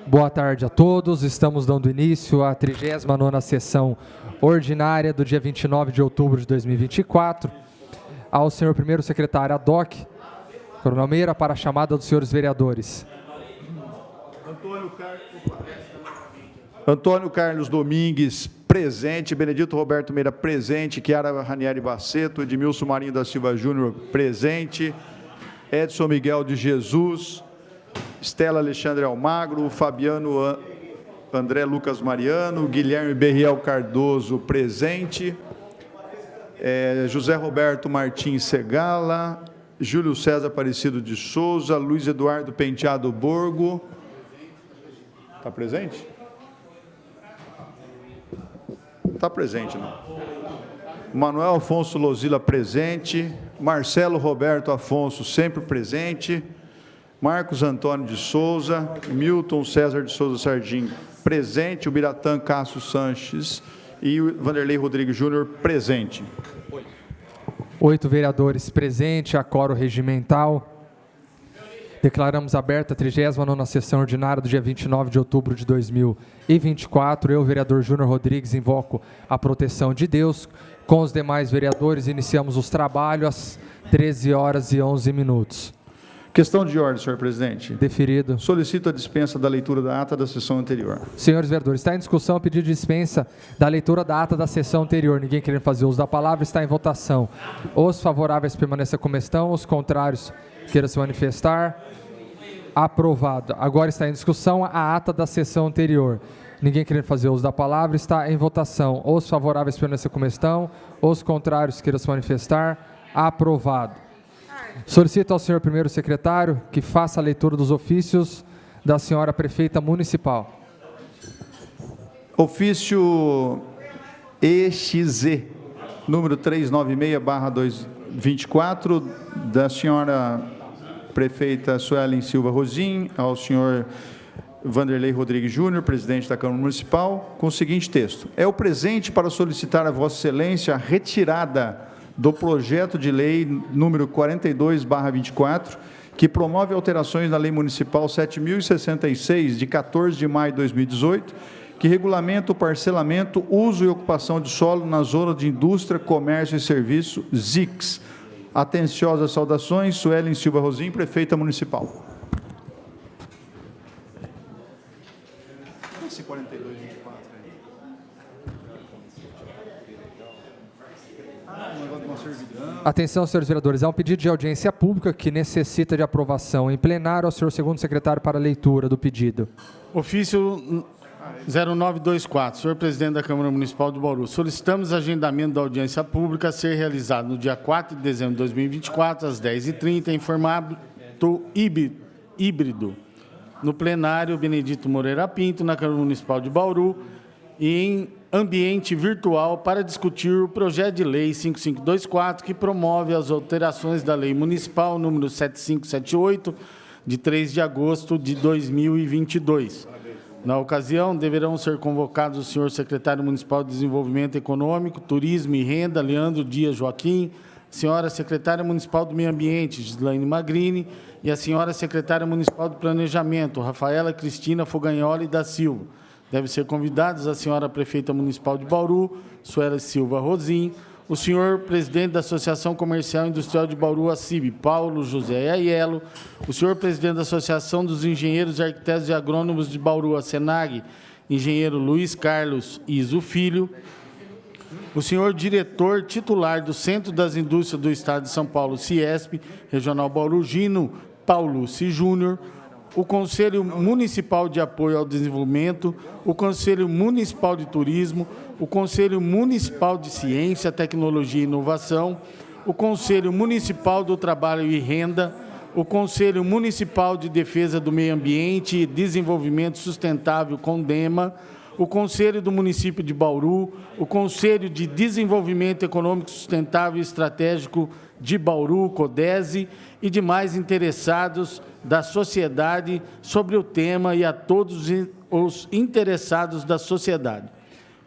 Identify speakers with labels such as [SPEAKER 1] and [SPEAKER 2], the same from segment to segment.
[SPEAKER 1] Boa tarde a todos. Estamos dando início à 39ª sessão ordinária do dia 29 de outubro de 2024. Ao senhor primeiro secretário ad-hoc, Coronel Meira, para a chamada dos senhores vereadores.
[SPEAKER 2] Antônio Carlos Domingues, presente. Benedito Roberto Meira, presente. Chiara Ranieri Baceto. Edmilson Marinho da Silva Júnior, presente. Edson Miguel de Jesus. Estela Alexandre Almagro. Fabiano André Lucas Mariano. Guilherme Berriel Cardoso, presente. José Roberto Martins Segala. Júlio César Aparecido de Souza. Luiz Eduardo Penteado Borgo. Está presente? Está presente, não? Manuel Afonso Lozila, presente. Marcelo Roberto Afonso, sempre presente. Marcos Antônio de Souza. Milton César de Souza Sardim, presente. O Biratã Cássio Sanches e o Vanderlei Rodrigues Júnior, presente.
[SPEAKER 1] 8 vereadores presentes, acoro regimental. Declaramos aberta a 39ª sessão ordinária do dia 29 de outubro de 2024. Eu, vereador Júnior Rodrigues, invoco a proteção de Deus. Com os demais vereadores, iniciamos os trabalhos às 13h11.
[SPEAKER 2] Questão de ordem, senhor presidente.
[SPEAKER 1] Deferido.
[SPEAKER 2] Solicito a dispensa da leitura da ata da sessão anterior.
[SPEAKER 1] Senhores vereadores, está em discussão o pedido de dispensa da leitura da ata da sessão anterior. Ninguém querendo fazer uso da palavra, está em votação. Os favoráveis permaneçam como estão, os contrários queiram se manifestar. Aprovado. Agora está em discussão a ata da sessão anterior. Ninguém querendo fazer uso da palavra, está em votação. Os favoráveis permaneçam como estão, os contrários queiram se manifestar. Aprovado. Solicito ao senhor primeiro secretário que faça a leitura dos ofícios da senhora prefeita municipal.
[SPEAKER 2] Ofício EXZ, número 396/2024, da senhora prefeita Suelen Silva Rosim, ao senhor Vanderlei Rodrigues Júnior, presidente da Câmara Municipal, com o seguinte texto: é o presente para solicitar a Vossa Excelência a retirada do projeto de lei número 42/24, que promove alterações na Lei Municipal 7.066, de 14 de maio de 2018, que regulamenta o parcelamento, uso e ocupação de solo na zona de indústria, comércio e serviço, ZICS. Atenciosas saudações, Suelen Silva Rosim, prefeita municipal. Esse 42/24 aí.
[SPEAKER 1] Atenção, senhores vereadores, há um pedido de audiência pública que necessita de aprovação em plenário. Ao senhor segundo secretário para a leitura do pedido.
[SPEAKER 3] Ofício 0924, senhor presidente da Câmara Municipal de Bauru, solicitamos agendamento da audiência pública a ser realizado no dia 4 de dezembro de 2024, às 10h30, em formato híbrido, no plenário Benedito Moreira Pinto, na Câmara Municipal de Bauru, e em ambiente virtual para discutir o projeto de lei 5524, que promove as alterações da Lei Municipal número 7578, de 3 de agosto de 2022. Na ocasião, deverão ser convocados o senhor secretário municipal de Desenvolvimento Econômico, Turismo e Renda, Leandro Dias Joaquim, a senhora secretária municipal do Meio Ambiente, Gislaine Magrini, e a senhora secretária municipal do Planejamento, Rafaela Cristina Fogagnoli da Silva. Devem ser convidados a senhora prefeita municipal de Bauru, Suelen Silva Rosim, o senhor presidente da Associação Comercial e Industrial de Bauru, ACIB, Paulo José Aiello, o senhor presidente da Associação dos Engenheiros, Arquitetos e Agrônomos de Bauru, a SENAG, engenheiro Luiz Carlos Iso Filho, o senhor diretor titular do Centro das Indústrias do Estado de São Paulo, CIESP, Regional Bauru, Gino Paulucci Júnior, o Conselho Municipal de Apoio ao Desenvolvimento, o Conselho Municipal de Turismo, o Conselho Municipal de Ciência, Tecnologia e Inovação, o Conselho Municipal do Trabalho e Renda, o Conselho Municipal de Defesa do Meio Ambiente e Desenvolvimento Sustentável, CONDEMA, o Conselho do Município de Bauru, o Conselho de Desenvolvimento Econômico Sustentável e Estratégico de Bauru, CODESE, e demais interessados da sociedade sobre o tema e a todos os interessados da sociedade.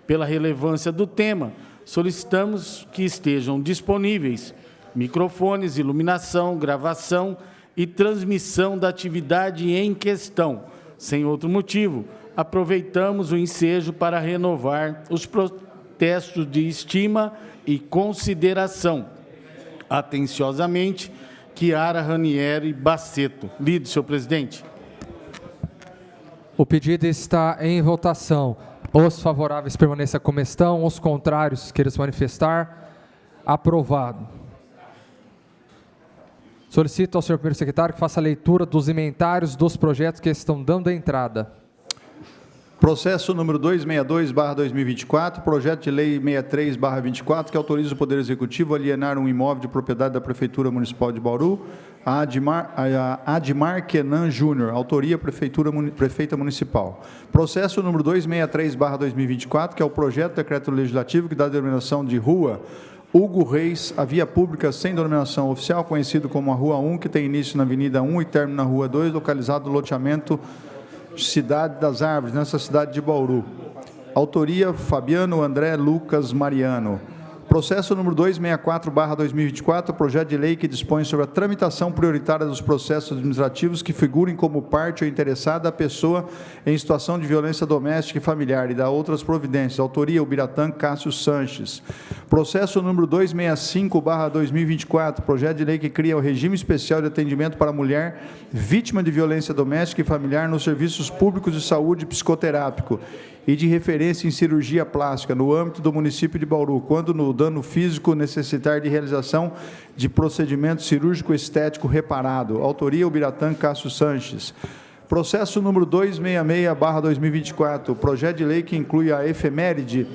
[SPEAKER 3] Pela relevância do tema, solicitamos que estejam disponíveis microfones, iluminação, gravação e transmissão da atividade em questão, sem outro motivo, aproveitamos o ensejo para renovar os protestos de estima e consideração. Atenciosamente, Chiara Ranieri Baceto. Lido, senhor presidente.
[SPEAKER 1] O pedido está em votação. Os favoráveis permaneçam como estão, os contrários queiram se manifestar. Aprovado. Solicito ao senhor primeiro secretário que faça a leitura dos emendários dos projetos que estão dando entrada.
[SPEAKER 2] Processo número 262/2024, projeto de lei 63/24, que autoriza o Poder Executivo a alienar um imóvel de propriedade da Prefeitura Municipal de Bauru, a Admar Kenan Júnior, autoria Prefeita Municipal. Processo número 263/2024, que é o projeto de decreto legislativo que dá a denominação de Rua Hugo Reis, a via pública sem denominação oficial, conhecido como a Rua 1, que tem início na Avenida 1 e término na Rua 2, localizado no loteamento Cidade das Árvores, nessa cidade de Bauru. Autoria Fabiano André Lucas Mariano. Processo número 264/2024, projeto de lei que dispõe sobre a tramitação prioritária dos processos administrativos que figurem como parte ou interessada a pessoa em situação de violência doméstica e familiar e da outras providências. Autoria Ubiratã Cássio Sanches. Processo número 265/2024, projeto de lei que cria o regime especial de atendimento para a mulher vítima de violência doméstica e familiar nos serviços públicos de saúde psicoterápico e de referência em cirurgia plástica no âmbito do município de Bauru, quando no dano físico necessitar de realização de procedimento cirúrgico estético reparado. Autoria Ubiratã Cássio Sanches. Processo número 266/2024, projeto de lei que inclui a efeméride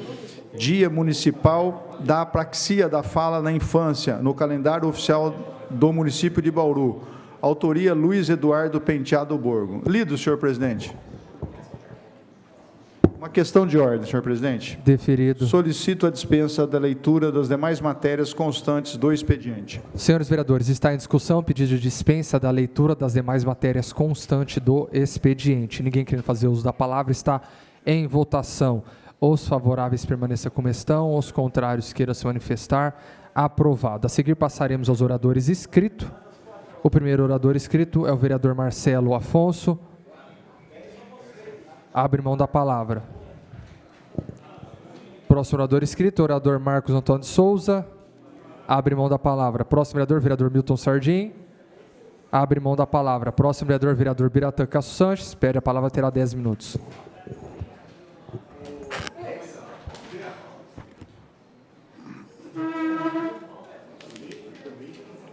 [SPEAKER 2] Dia Municipal da Apraxia da Fala na Infância, no calendário oficial do município de Bauru. Autoria Luiz Eduardo Penteado Borgo. Lido, senhor presidente. Uma questão de ordem, senhor presidente.
[SPEAKER 1] Deferido.
[SPEAKER 2] Solicito a dispensa da leitura das demais matérias constantes do expediente.
[SPEAKER 1] Senhores vereadores, está em discussão o pedido de dispensa da leitura das demais matérias constantes do expediente. Ninguém querendo fazer uso da palavra, está em votação. Os favoráveis permaneçam como estão, os contrários queiram se manifestar. Aprovado. A seguir passaremos aos oradores inscritos. O primeiro orador inscrito é o vereador Marcelo Afonso. Abre mão da palavra. Próximo orador inscrito, orador Marcos Antônio de Souza. Abre mão da palavra. Próximo vereador, vereador Milton Sardim. Abre mão da palavra. Próximo vereador, vereador Biratã Cássio Sanches. Pede a palavra, terá 10 minutos.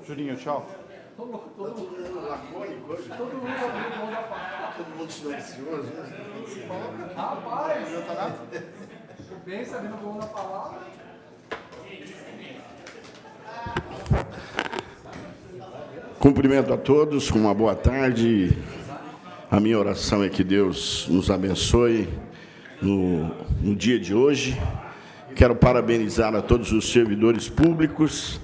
[SPEAKER 2] Juninho, tchau.
[SPEAKER 4] Todo mundo silencioso.
[SPEAKER 1] Rapaz, bem sabendo o da palavra.
[SPEAKER 4] Cumprimento a todos com uma boa tarde. A minha oração é que Deus nos abençoe no dia de hoje. Quero parabenizar a todos os servidores públicos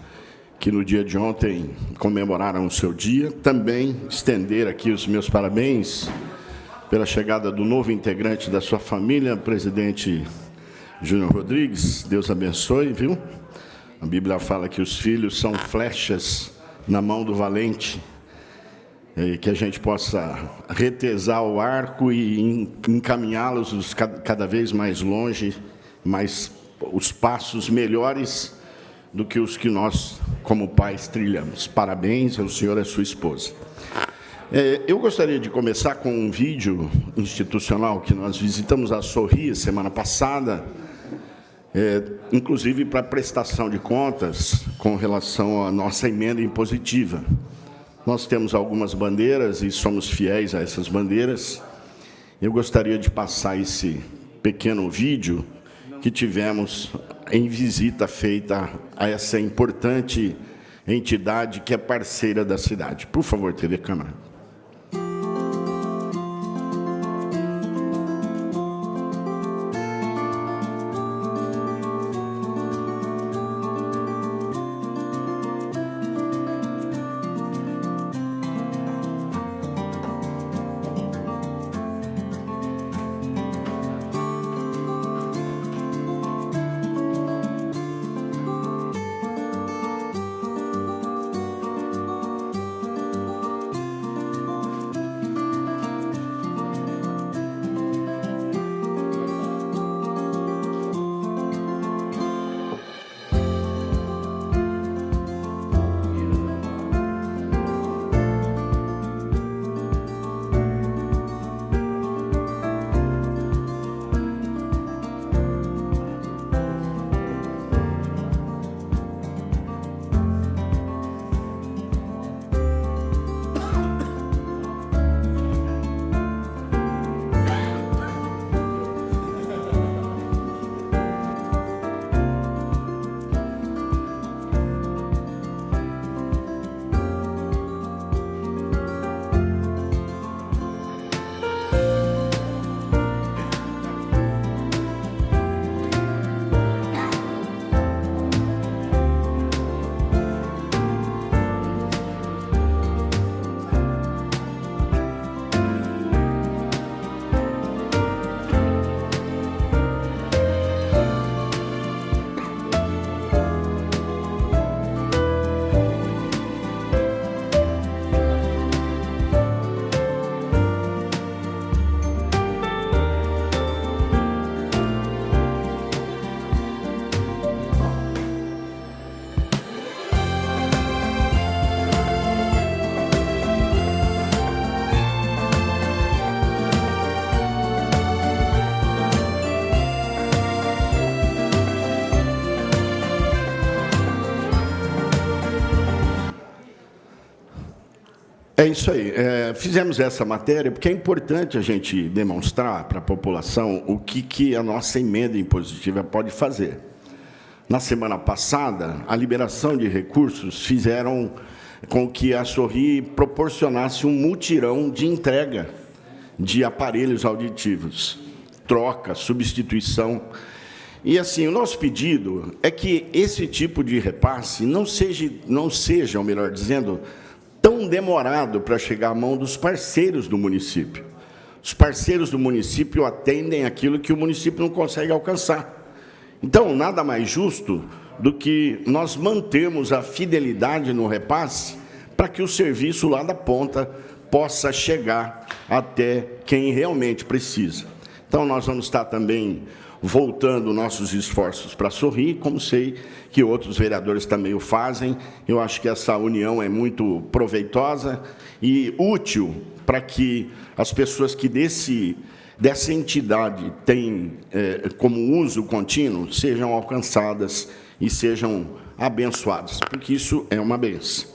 [SPEAKER 4] que no dia de ontem comemoraram o seu dia. Também estender aqui os meus parabéns pela chegada do novo integrante da sua família, presidente Júnior Rodrigues. Deus abençoe, viu? A Bíblia fala que os filhos são flechas na mão do valente, e que a gente possa retesar o arco e encaminhá-los cada vez mais longe, mais os passos melhores do que os que nós, como pais, trilhamos. Parabéns ao senhor e à sua esposa. Eu gostaria de começar com um vídeo institucional que nós visitamos a Sorria semana passada, inclusive para prestação de contas com relação à nossa emenda impositiva. Nós temos algumas bandeiras e somos fiéis a essas bandeiras. Eu gostaria de passar esse pequeno vídeo que tivemos em visita feita a essa importante entidade que é parceira da cidade. Por favor, TV Câmara. É isso aí. Fizemos essa matéria porque é importante a gente demonstrar para a população o que a nossa emenda impositiva pode fazer. Na semana passada, a liberação de recursos fizeram com que a Sorri proporcionasse um mutirão de entrega de aparelhos auditivos, troca, substituição. E, assim, o nosso pedido é que esse tipo de repasse não seja, ou melhor dizendo, tão demorado para chegar à mão dos parceiros do município. Os parceiros do município atendem aquilo que o município não consegue alcançar. Então, nada mais justo do que nós mantermos a fidelidade no repasse para que o serviço lá da ponta possa chegar até quem realmente precisa. Então, nós vamos estar também voltando nossos esforços para Sorri, como sei que outros vereadores também o fazem. Eu acho que essa união é muito proveitosa e útil para que as pessoas que dessa entidade têm como uso contínuo sejam alcançadas e sejam abençoadas, porque isso é uma bênção.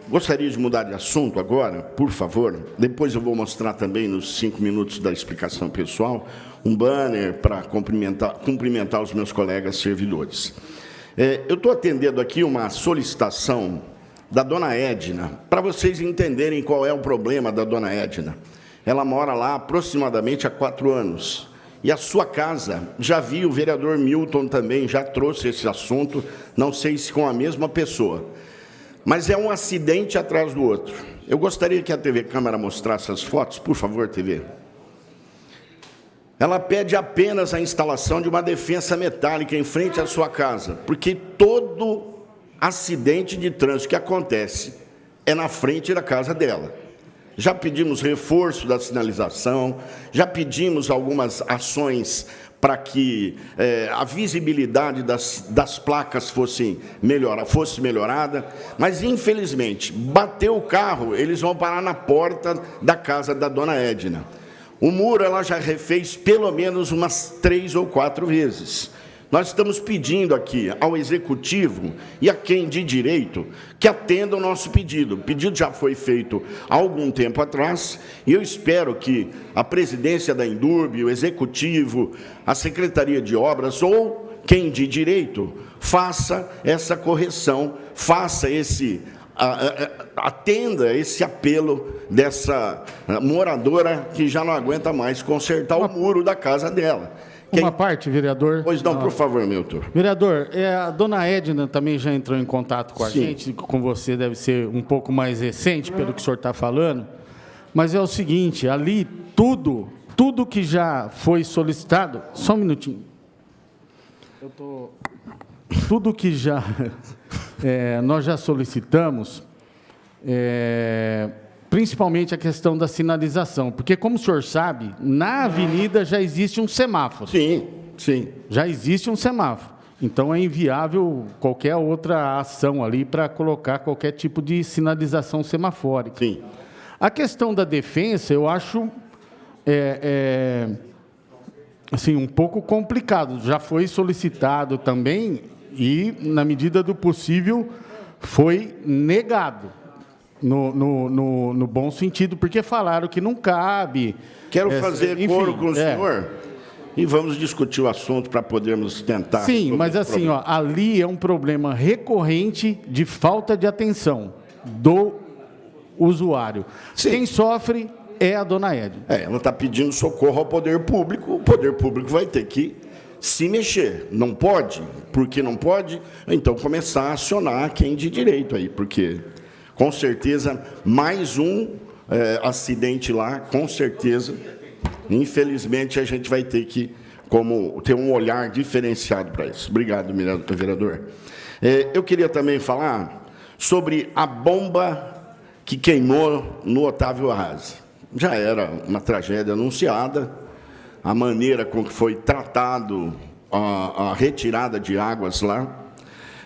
[SPEAKER 4] Gostaria de mudar de assunto agora, por favor. Depois eu vou mostrar também, nos 5 minutos da explicação pessoal, um banner para cumprimentar os meus colegas servidores. Eu estou atendendo aqui uma solicitação da dona Edna, para vocês entenderem qual é o problema da dona Edna. Ela mora lá aproximadamente há 4 anos. E a sua casa, já vi o vereador Milton também, já trouxe esse assunto, não sei se com a mesma pessoa. Mas é um acidente atrás do outro. Eu gostaria que a TV Câmara mostrasse as fotos, por favor, TV. Ela pede apenas a instalação de uma defensa metálica em frente à sua casa, porque todo acidente de trânsito que acontece é na frente da casa dela. Já pedimos reforço da sinalização, já pedimos algumas ações para que a visibilidade das placas fosse melhorada, mas, infelizmente, bateu o carro, eles vão parar na porta da casa da dona Edna. O muro ela já refez pelo menos umas 3 ou 4 vezes. Nós estamos pedindo aqui ao Executivo e a quem de direito que atenda o nosso pedido. O pedido já foi feito há algum tempo atrás e eu espero que a presidência da Indurb, o Executivo, a Secretaria de Obras ou quem de direito faça essa correção, atenda esse apelo dessa moradora que já não aguenta mais consertar o muro da casa dela.
[SPEAKER 3] Uma parte, vereador.
[SPEAKER 4] Pois não, por favor, Milton.
[SPEAKER 3] Vereador, a dona Edna também já entrou em contato com a gente, com você deve ser um pouco mais recente, pelo que o senhor está falando, mas é o seguinte, ali tudo que já foi solicitado, só um minutinho, tudo que já nós já solicitamos, principalmente a questão da sinalização, porque, como o senhor sabe, na avenida já existe um semáforo.
[SPEAKER 4] Sim, sim.
[SPEAKER 3] Já existe um semáforo. Então, é inviável qualquer outra ação ali para colocar qualquer tipo de sinalização semafórica.
[SPEAKER 4] Sim.
[SPEAKER 3] A questão da defensa, eu acho assim, um pouco complicado. Já foi solicitado também e, na medida do possível, foi negado. No bom sentido, porque falaram que não cabe.
[SPEAKER 4] Quero fazer coro com o senhor e vamos discutir o assunto para podermos tentar.
[SPEAKER 3] Sim, mas assim, ali é um problema recorrente de falta de atenção do usuário. Sim. Quem sofre é a dona Edna.
[SPEAKER 4] Ela está pedindo socorro ao poder público, o poder público vai ter que se mexer. Não pode? Porque não pode? Então começar a acionar quem de direito aí, porque... Com certeza, mais um acidente lá, com certeza. Infelizmente, a gente vai ter que ter um olhar diferenciado para isso. Obrigado, vereador. Eu queria também falar sobre a bomba que queimou no Otávio Arrase. Já era uma tragédia anunciada, a maneira com que foi tratado a retirada de águas lá.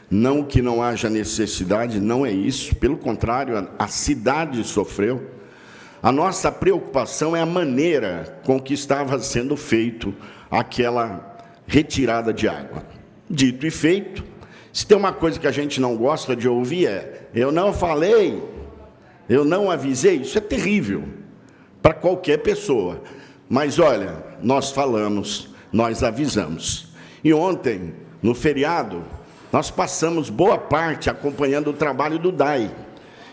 [SPEAKER 4] Não que não haja necessidade, não é isso. Pelo contrário, a cidade sofreu. A nossa preocupação é a maneira com que estava sendo feito aquela retirada de água. Dito e feito, se tem uma coisa que a gente não gosta de ouvir eu não falei. Eu não avisei, isso é terrível para qualquer pessoa. Mas olha, nós falamos, nós avisamos. E ontem, no feriado, nós passamos boa parte acompanhando o trabalho do DAI,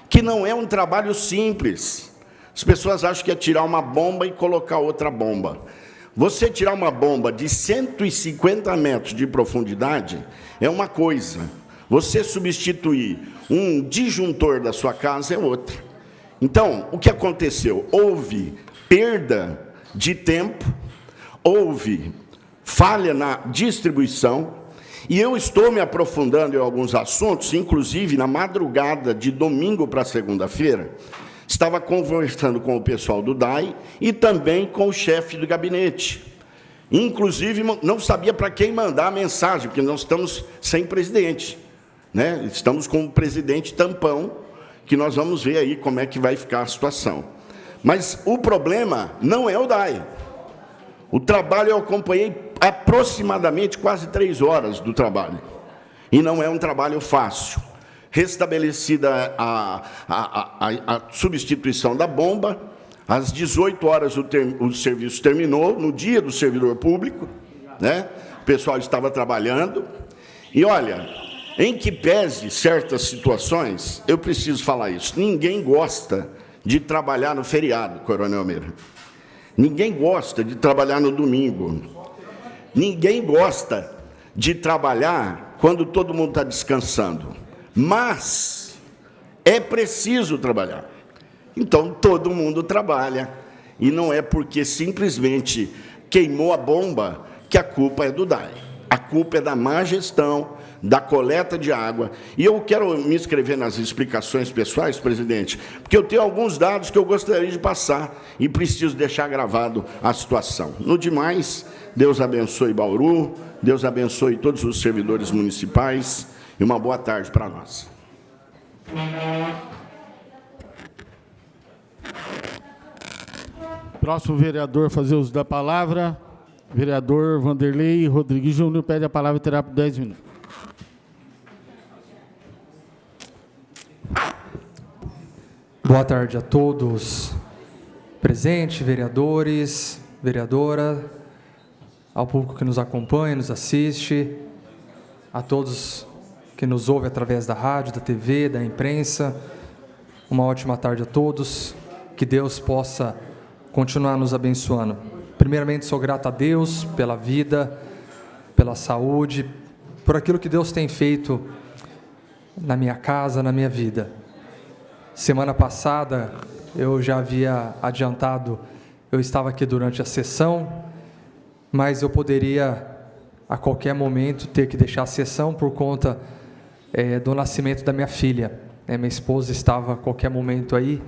[SPEAKER 4] que não é um trabalho simples. As pessoas acham que é tirar uma bomba e colocar outra bomba. Você tirar uma bomba de 150 metros de profundidade é uma coisa. Você substituir um disjuntor da sua casa é outra. Então, o que aconteceu? Houve perda de tempo, houve falha na distribuição, e eu estou me aprofundando em alguns assuntos, inclusive na madrugada de domingo para segunda-feira, estava conversando com o pessoal do DAI e também com o chefe do gabinete. Inclusive, não sabia para quem mandar a mensagem, porque nós estamos sem presidente, né? Estamos com o presidente tampão, que nós vamos ver aí como é que vai ficar a situação. Mas o problema não é o DAI. O trabalho eu acompanhei aproximadamente quase 3 horas do trabalho. E não é um trabalho fácil. Restabelecida a substituição da bomba, às 18 horas o serviço terminou, no dia do servidor público, né? O pessoal estava trabalhando. E olha, em que pese certas situações, eu preciso falar isso, ninguém gosta de trabalhar no feriado, Coronel Meira. Ninguém gosta de trabalhar no domingo. Ninguém gosta de trabalhar quando todo mundo está descansando. Mas é preciso trabalhar. Então, todo mundo trabalha. E não é porque simplesmente queimou a bomba que a culpa é do DAI. A culpa é da má gestão, da coleta de água. E eu quero me inscrever nas explicações pessoais, presidente, porque eu tenho alguns dados que eu gostaria de passar e preciso deixar gravado a situação. No demais, Deus abençoe Bauru, Deus abençoe todos os servidores municipais e uma boa tarde para nós.
[SPEAKER 3] Próximo vereador a fazer uso da palavra, vereador Vanderlei Rodrigues Júnior, pede a palavra e terá por 10 minutos.
[SPEAKER 1] Boa tarde a todos presentes, vereadores, vereadora, ao público que nos acompanha, nos assiste, a todos que nos ouvem através da rádio, da TV, da imprensa. Uma ótima tarde a todos, que Deus possa continuar nos abençoando. Primeiramente, sou grato a Deus pela vida, pela saúde, por aquilo que Deus tem feito na minha casa, na minha vida. Semana passada, eu já havia adiantado, eu estava aqui durante a sessão, mas eu poderia, a qualquer momento, ter que deixar a sessão por conta do nascimento da minha filha. Minha esposa estava a qualquer momento aí,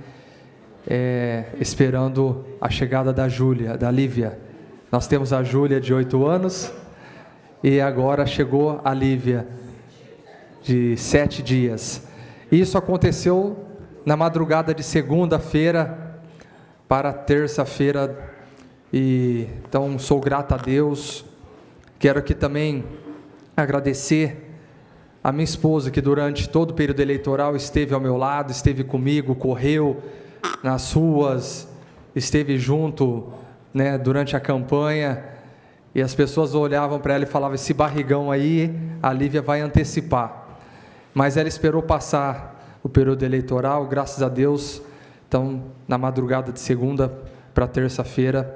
[SPEAKER 1] esperando a chegada da Júlia, da Lívia. Nós temos a Júlia de 8 anos, e agora chegou a Lívia, de 7 dias. Isso aconteceu na madrugada de segunda-feira para terça-feira, e então sou grato a Deus. Quero aqui também agradecer a minha esposa, que durante todo o período eleitoral esteve ao meu lado, esteve comigo, correu nas ruas, esteve junto, né, durante a campanha, e as pessoas olhavam para ela e falavam: esse barrigão aí, a Lívia vai antecipar. Mas ela esperou passar o período eleitoral, graças a Deus. Então, na madrugada de segunda para terça-feira,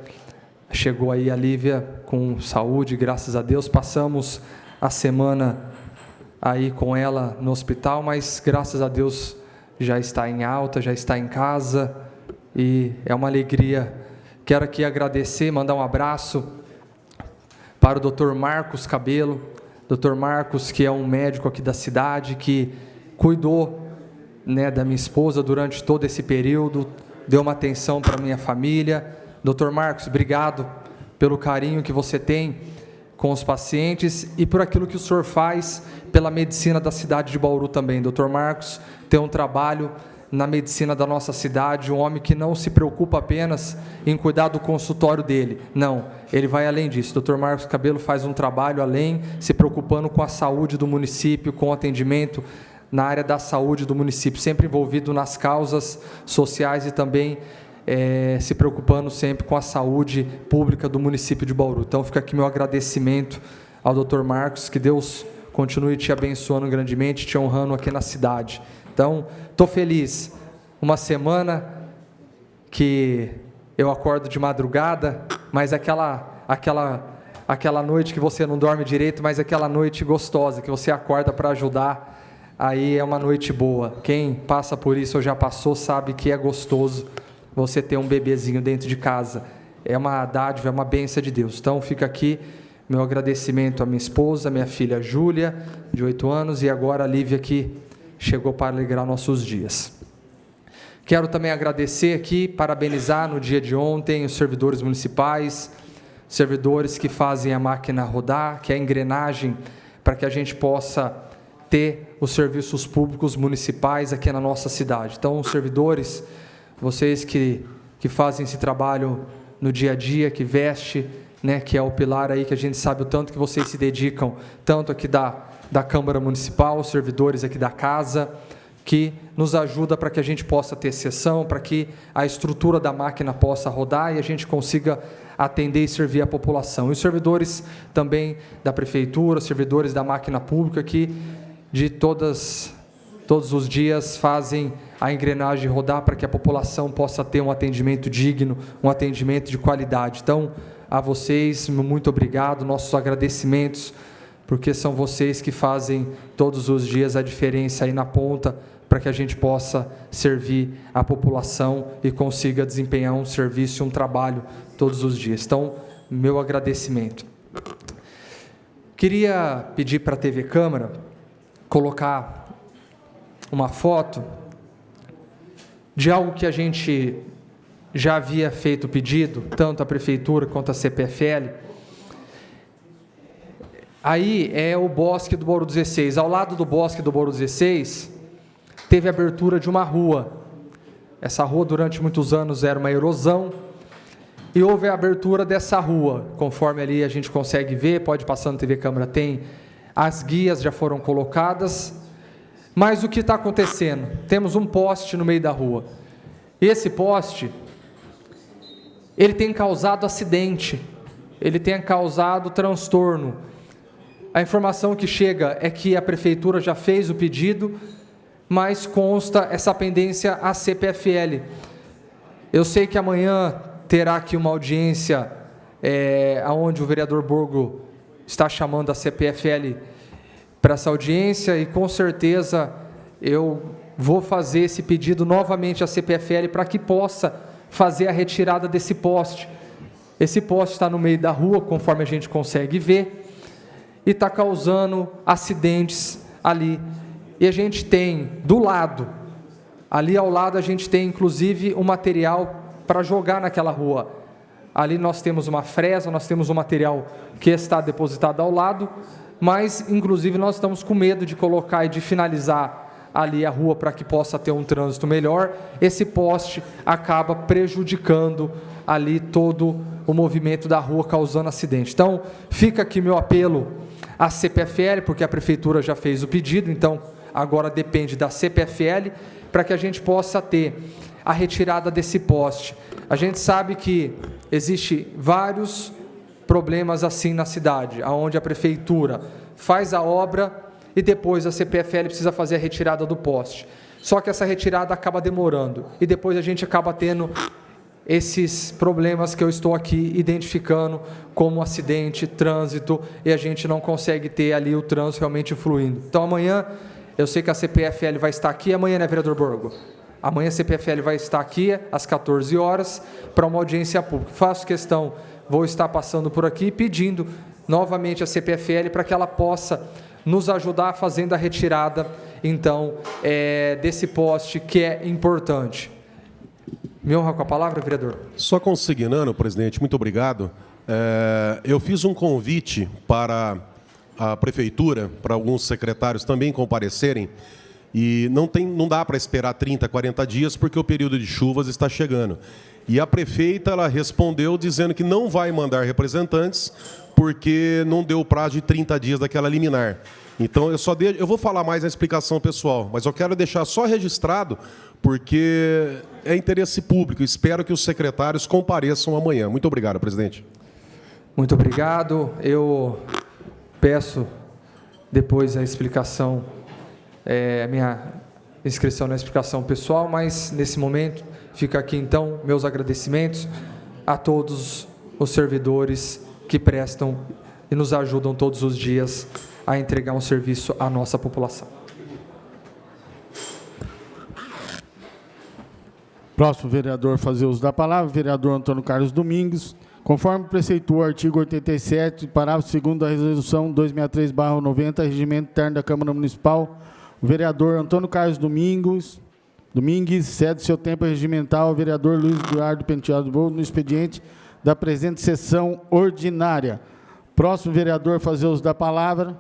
[SPEAKER 1] chegou aí a Lívia com saúde, graças a Deus. Passamos a semana aí com ela no hospital, mas graças a Deus já está em alta, já está em casa, e é uma alegria. Quero aqui agradecer, mandar um abraço para o Dr. Marcos Cabelo, Dr. Marcos, que é um médico aqui da cidade, que cuidou, né, da minha esposa durante todo esse período, deu uma atenção para a minha família. Dr. Marcos, obrigado pelo carinho que você tem com os pacientes e por aquilo que o senhor faz pela medicina da cidade de Bauru também. Dr. Marcos tem um trabalho na medicina da nossa cidade, um homem que não se preocupa apenas em cuidar do consultório dele, não, ele vai além disso. Dr. Marcos Cabelo faz um trabalho além, se preocupando com a saúde do município, com o atendimento na área da saúde do município, sempre envolvido nas causas sociais e também se preocupando sempre com a saúde pública do município de Bauru. Então, fica aqui meu agradecimento ao Dr. Marcos, que Deus continue te abençoando grandemente, te honrando aqui na cidade. Então, estou feliz. Uma semana que eu acordo de madrugada, mas aquela noite que você não dorme direito, mas aquela noite gostosa, que você acorda para ajudar, aí é uma noite boa. Quem passa por isso ou já passou sabe que é gostoso você ter um bebezinho dentro de casa. É uma dádiva, é uma bênção de Deus. Então, fica aqui meu agradecimento à minha esposa, minha filha Júlia, de 8 anos, e agora a Lívia, que chegou para alegrar nossos dias. Quero também agradecer aqui, parabenizar no dia de ontem os servidores municipais, servidores que fazem a máquina rodar, que é a engrenagem para que a gente possa ter os serviços públicos municipais aqui na nossa cidade. Então, os servidores, vocês que fazem esse trabalho no dia a dia, que veste, né, que é o pilar aí, que a gente sabe o tanto que vocês se dedicam, tanto aqui da Câmara Municipal, os servidores aqui da casa, que nos ajuda para que a gente possa ter sessão, para que a estrutura da máquina possa rodar e a gente consiga atender e servir a população. E os servidores também da Prefeitura, servidores da máquina pública, que de todos os dias fazem a engrenagem rodar para que a população possa ter um atendimento digno, um atendimento de qualidade. Então, a vocês, muito obrigado, nossos agradecimentos, porque são vocês que fazem todos os dias a diferença aí na ponta, para que a gente possa servir a população e consiga desempenhar um serviço, um trabalho todos os dias. Então, meu agradecimento. Queria pedir para a TV Câmara colocar uma foto de algo que a gente já havia feito pedido, tanto a Prefeitura quanto a CPFL. Aí é o Bosque do Bauru 16. Ao lado do Bosque do Bauru 16, teve a abertura de uma rua. Essa rua, durante muitos anos, era uma erosão, e houve a abertura dessa rua. Conforme ali a gente consegue ver, pode passar na TV Câmara, tem as guias já foram colocadas, mas o que está acontecendo? Temos um poste no meio da rua. Esse poste, ele tem causado acidente, ele tem causado transtorno. A informação que chega é que a Prefeitura já fez o pedido, mas consta essa pendência à CPFL. Eu sei que amanhã terá aqui uma audiência, onde o vereador Borgo está chamando a CPFL para essa audiência, e com certeza eu vou fazer esse pedido novamente à CPFL para que possa fazer a retirada desse poste. Esse poste está no meio da rua, conforme a gente consegue ver, e está causando acidentes ali. E a gente tem do lado, ali ao lado a gente tem inclusive um material para jogar naquela rua. Ali nós temos uma fresa, nós temos um material que está depositado ao lado, mas inclusive nós estamos com medo de colocar e de finalizar ali a rua para que possa ter um trânsito melhor. Esse poste acaba prejudicando ali todo o movimento da rua, causando acidente. Então, fica aqui meu apelo à CPFL, porque a Prefeitura já fez o pedido, então agora depende da CPFL, para que a gente possa ter a retirada desse poste. A gente sabe que existe vários problemas assim na cidade, onde a Prefeitura faz a obra e depois a CPFL precisa fazer a retirada do poste. Só que essa retirada acaba demorando, e depois a gente acaba tendo esses problemas que eu estou aqui identificando como acidente, trânsito, e a gente não consegue ter ali o trânsito realmente fluindo. Então amanhã, eu sei que a CPFL vai estar aqui, amanhã, né, vereador Borgo? Amanhã a CPFL vai estar aqui às 14 horas para uma audiência pública. Faço questão, vou estar passando por aqui pedindo novamente a CPFL para que ela possa nos ajudar fazendo a retirada, então, desse poste que é importante. Me honra com a palavra, vereador.
[SPEAKER 5] Só consignando, presidente, muito obrigado. Eu fiz um convite para a Prefeitura, para alguns secretários também comparecerem, e não dá para esperar 30, 40 dias, porque o período de chuvas está chegando. E a prefeita, ela respondeu dizendo que não vai mandar representantes, porque não deu o prazo de 30 dias daquela liminar. Então, eu vou falar mais na explicação pessoal, mas eu quero deixar só registrado, porque é interesse público. Espero que os secretários compareçam amanhã. Muito obrigado, presidente.
[SPEAKER 1] Muito obrigado. Eu peço depois a explicação, a minha inscrição na explicação pessoal, mas nesse momento fica aqui então meus agradecimentos a todos os servidores que prestam e nos ajudam todos os dias a entregar um serviço à nossa população.
[SPEAKER 3] Próximo vereador a fazer uso da palavra, vereador Antônio Carlos Domingos. Conforme preceitua o artigo 87, parágrafo 2º da resolução 263/90, regimento interno da Câmara Municipal, o vereador Antônio Carlos Domingues cede seu tempo regimental ao vereador Luiz Eduardo Penteado Bolo no expediente da presente sessão ordinária. Próximo vereador a fazer uso da palavra,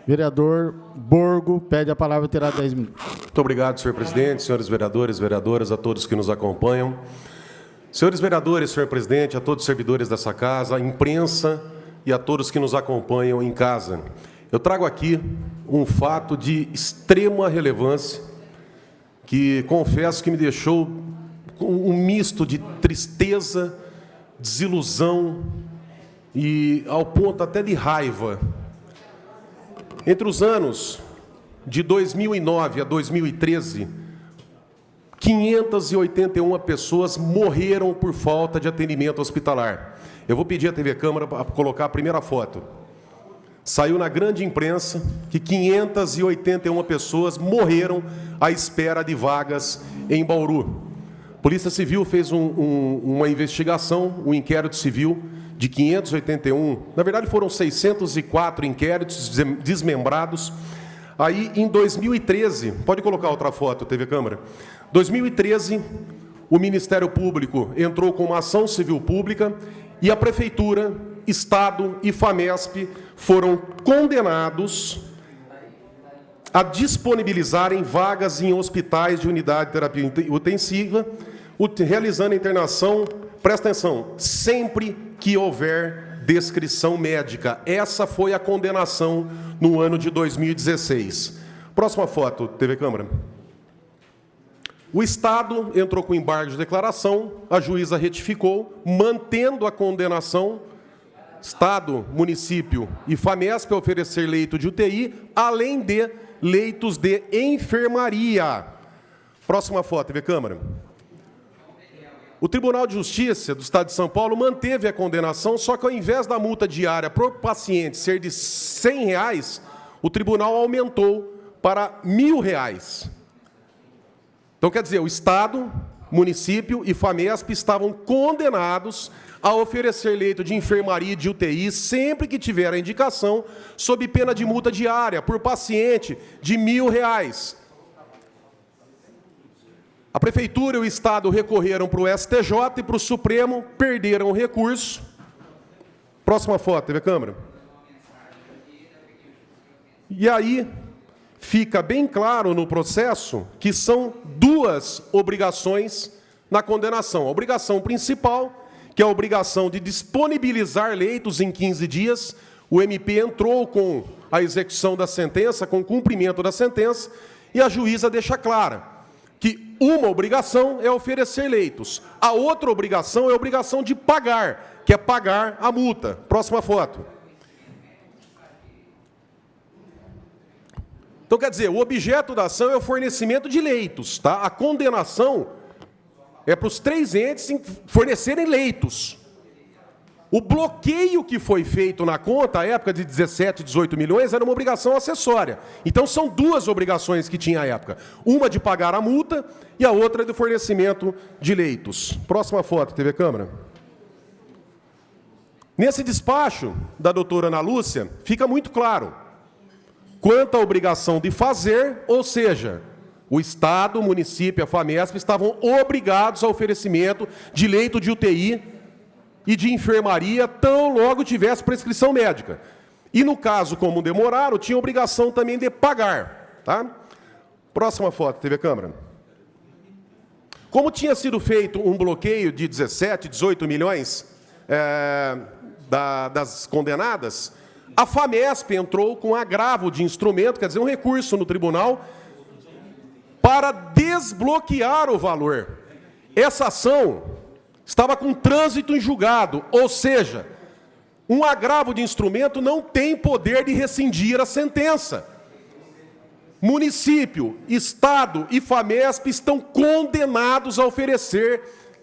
[SPEAKER 3] vereador Borgo, pede a palavra, terá 10 minutos.
[SPEAKER 5] Muito obrigado, senhor presidente, senhores vereadores, vereadoras, a todos que nos acompanham. Senhores vereadores, senhor presidente, a todos os servidores dessa casa, a imprensa e a todos que nos acompanham em casa. Eu trago aqui um fato de extrema relevância que confesso que me deixou com um misto de tristeza, desilusão e ao ponto até de raiva. Entre os anos de 2009 a 2013, 581 pessoas morreram por falta de atendimento hospitalar. Eu vou pedir à TV Câmara para colocar a primeira foto. Saiu na grande imprensa que 581 pessoas morreram à espera de vagas em Bauru. A Polícia Civil fez uma investigação, um inquérito civil de 581, na verdade foram 604 inquéritos desmembrados. Aí, em 2013, pode colocar outra foto, TV Câmara. 2013, o Ministério Público entrou com uma ação civil pública e a Prefeitura, Estado e FAMESP foram condenados a disponibilizarem vagas em hospitais de unidade de terapia intensiva, realizando a internação, presta atenção, sempre que houver descrição médica. Essa foi a condenação no ano de 2016. Próxima foto, TV Câmara. O Estado entrou com embargo de declaração, a juíza retificou, mantendo a condenação, Estado, município e FAMESP a oferecer leito de UTI, além de leitos de enfermaria. Próxima foto, TV Câmara. O Tribunal de Justiça do Estado de São Paulo manteve a condenação, só que ao invés da multa diária por paciente ser de R$ 100, o tribunal aumentou para R$ 1.000. Então, quer dizer, o Estado, município e FAMESP estavam condenados a oferecer leito de enfermaria e de UTI sempre que tiver a indicação, sob pena de multa diária por paciente de R$ 1.000. A Prefeitura e o Estado recorreram para o STJ e para o Supremo, perderam o recurso. Próxima foto, TV Câmara. E aí fica bem claro no processo que são duas obrigações na condenação. A obrigação principal, que é a obrigação de disponibilizar leitos em 15 dias. O MP entrou com a execução da sentença, com o cumprimento da sentença, e a juíza deixa clara que uma obrigação é oferecer leitos, a outra obrigação é a obrigação de pagar, que é pagar a multa. Próxima foto. Então, quer dizer, o objeto da ação é o fornecimento de leitos, tá? A condenação é para os três entes fornecerem leitos. O bloqueio que foi feito na conta, à época de 17, 18 milhões, era uma obrigação acessória. Então, são duas obrigações que tinha à época. Uma de pagar a multa e a outra do fornecimento de leitos. Próxima foto, TV Câmara. Nesse despacho da doutora Ana Lúcia, fica muito claro quanto à obrigação de fazer, ou seja, o Estado, o município e a FAMESP estavam obrigados ao oferecimento de leito de UTI e de enfermaria, tão logo tivesse prescrição médica. E no caso, como demoraram, tinha obrigação também de pagar. Tá? Próxima foto, TV Câmara. Como tinha sido feito um bloqueio de 17, 18 milhões das condenadas, A FAMESP entrou com agravo de instrumento, quer dizer, um recurso no tribunal, para desbloquear o valor. Essa ação estava com trânsito em julgado, ou seja, um agravo de instrumento não tem poder de rescindir a sentença. Município, Estado e FAMESP estão condenados a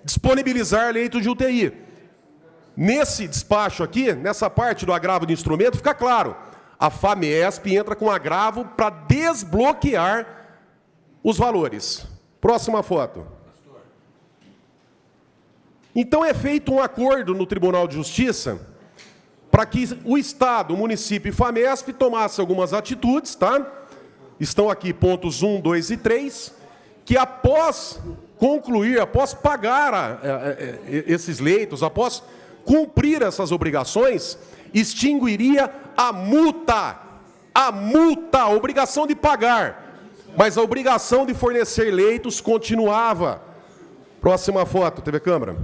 [SPEAKER 5] disponibilizar leitos de UTI. Nesse despacho aqui, nessa parte do agravo de instrumento, fica claro, a FAMESP entra com agravo para desbloquear os valores. Próxima foto. Então é feito um acordo no Tribunal de Justiça para que o Estado, o município e FAMESP tomassem algumas atitudes, tá? Estão aqui pontos 1, 2 e 3, que após concluir, após pagar esses leitos, após cumprir essas obrigações, extinguiria a multa, a obrigação de pagar, mas a obrigação de fornecer leitos continuava. Próxima foto, TV Câmara.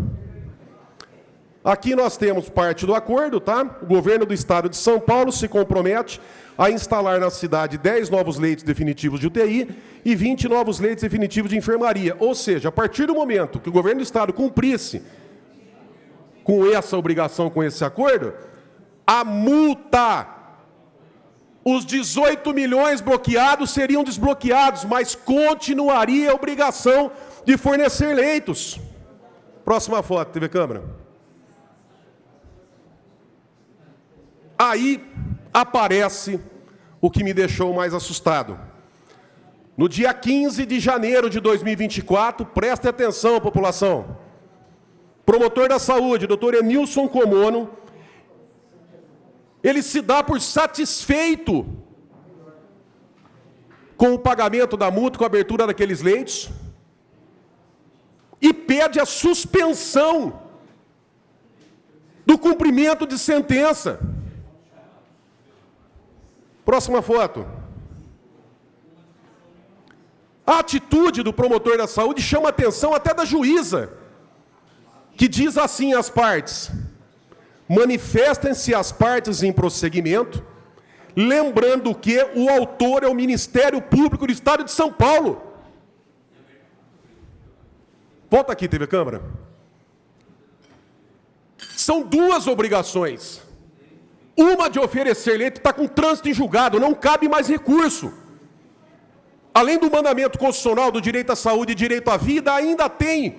[SPEAKER 5] Aqui nós temos parte do acordo, tá? O governo do Estado de São Paulo se compromete a instalar na cidade 10 novos leitos definitivos de UTI e 20 novos leitos definitivos de enfermaria. Ou seja, a partir do momento que o governo do Estado cumprisse com essa obrigação, com esse acordo, a multa, os 18 milhões bloqueados seriam desbloqueados, mas continuaria a obrigação de fornecer leitos. Próxima foto, TV Câmara. Aí aparece o que me deixou mais assustado. No dia 15 de janeiro de 2024, preste atenção, população. Promotor da saúde, doutor Enilson Comono, ele se dá por satisfeito com o pagamento da multa, com a abertura daqueles leitos, e pede a suspensão do cumprimento de sentença. Próxima foto. A atitude do promotor da saúde chama a atenção até da juíza, que diz assim às partes: manifestem-se as partes em prosseguimento, lembrando que o autor é o Ministério Público do Estado de São Paulo. Volta aqui, TV Câmara. São duas obrigações. Uma de oferecer leito, está com trânsito em julgado, não cabe mais recurso. Além do mandamento constitucional do direito à saúde e direito à vida, ainda tem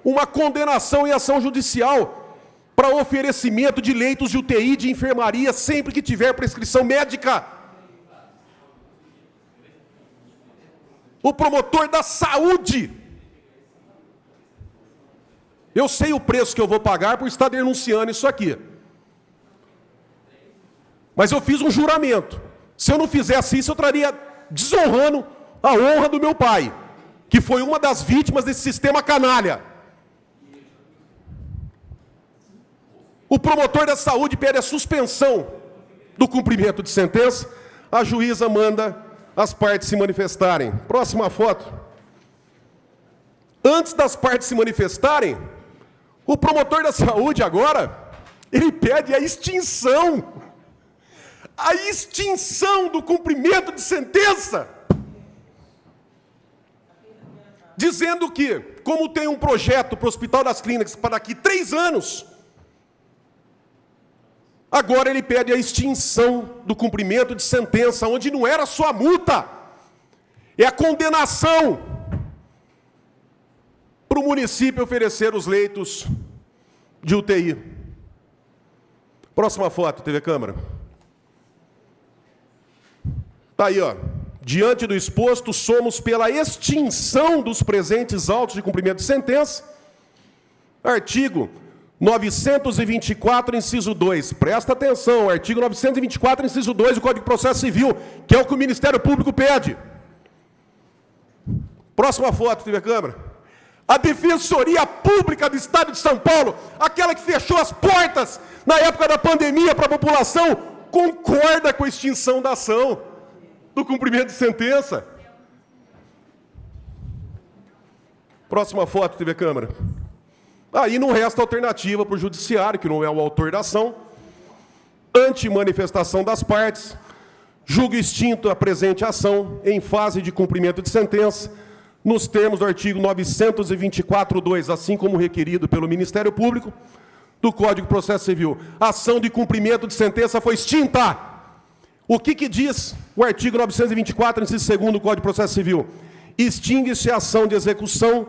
[SPEAKER 5] uma condenação em ação judicial para oferecimento de leitos de UTI, de enfermaria, sempre que tiver prescrição médica. O promotor da saúde, eu sei o preço que eu vou pagar por estar denunciando isso aqui. Mas eu fiz um juramento. Se eu não fizesse isso, eu estaria desonrando a honra do meu pai, que foi uma das vítimas desse sistema canalha. O promotor da saúde pede a suspensão do cumprimento de sentença, a juíza manda as partes se manifestarem. Próxima foto. Antes das partes se manifestarem, o promotor da saúde agora, ele pede a extinção do cumprimento de sentença, dizendo que, como tem um projeto para o Hospital das Clínicas para daqui 3 anos, agora ele pede a extinção do cumprimento de sentença, onde não era só a multa, é a condenação para o município oferecer os leitos de UTI. Próxima foto, TV Câmara. Está aí, ó. Diante do exposto, somos pela extinção dos presentes autos de cumprimento de sentença. Artigo 924, inciso 2. Presta atenção, artigo 924, inciso 2 do Código de Processo Civil, que é o que o Ministério Público pede. Próxima foto, TV Câmara. A Defensoria Pública do Estado de São Paulo, aquela que fechou as portas na época da pandemia para a população, concorda com a extinção da ação do cumprimento de sentença. Próxima foto, TV Câmara. Aí não resta alternativa para o judiciário, que não é o autor da ação, ante manifestação das partes, julgo extinto a presente ação em fase de cumprimento de sentença, nos termos do artigo 924-2, assim como requerido pelo Ministério Público do Código de Processo Civil. A ação de cumprimento de sentença foi extinta. O que diz o artigo 924, inciso 2º do Código de Processo Civil? Extingue-se a ação de execução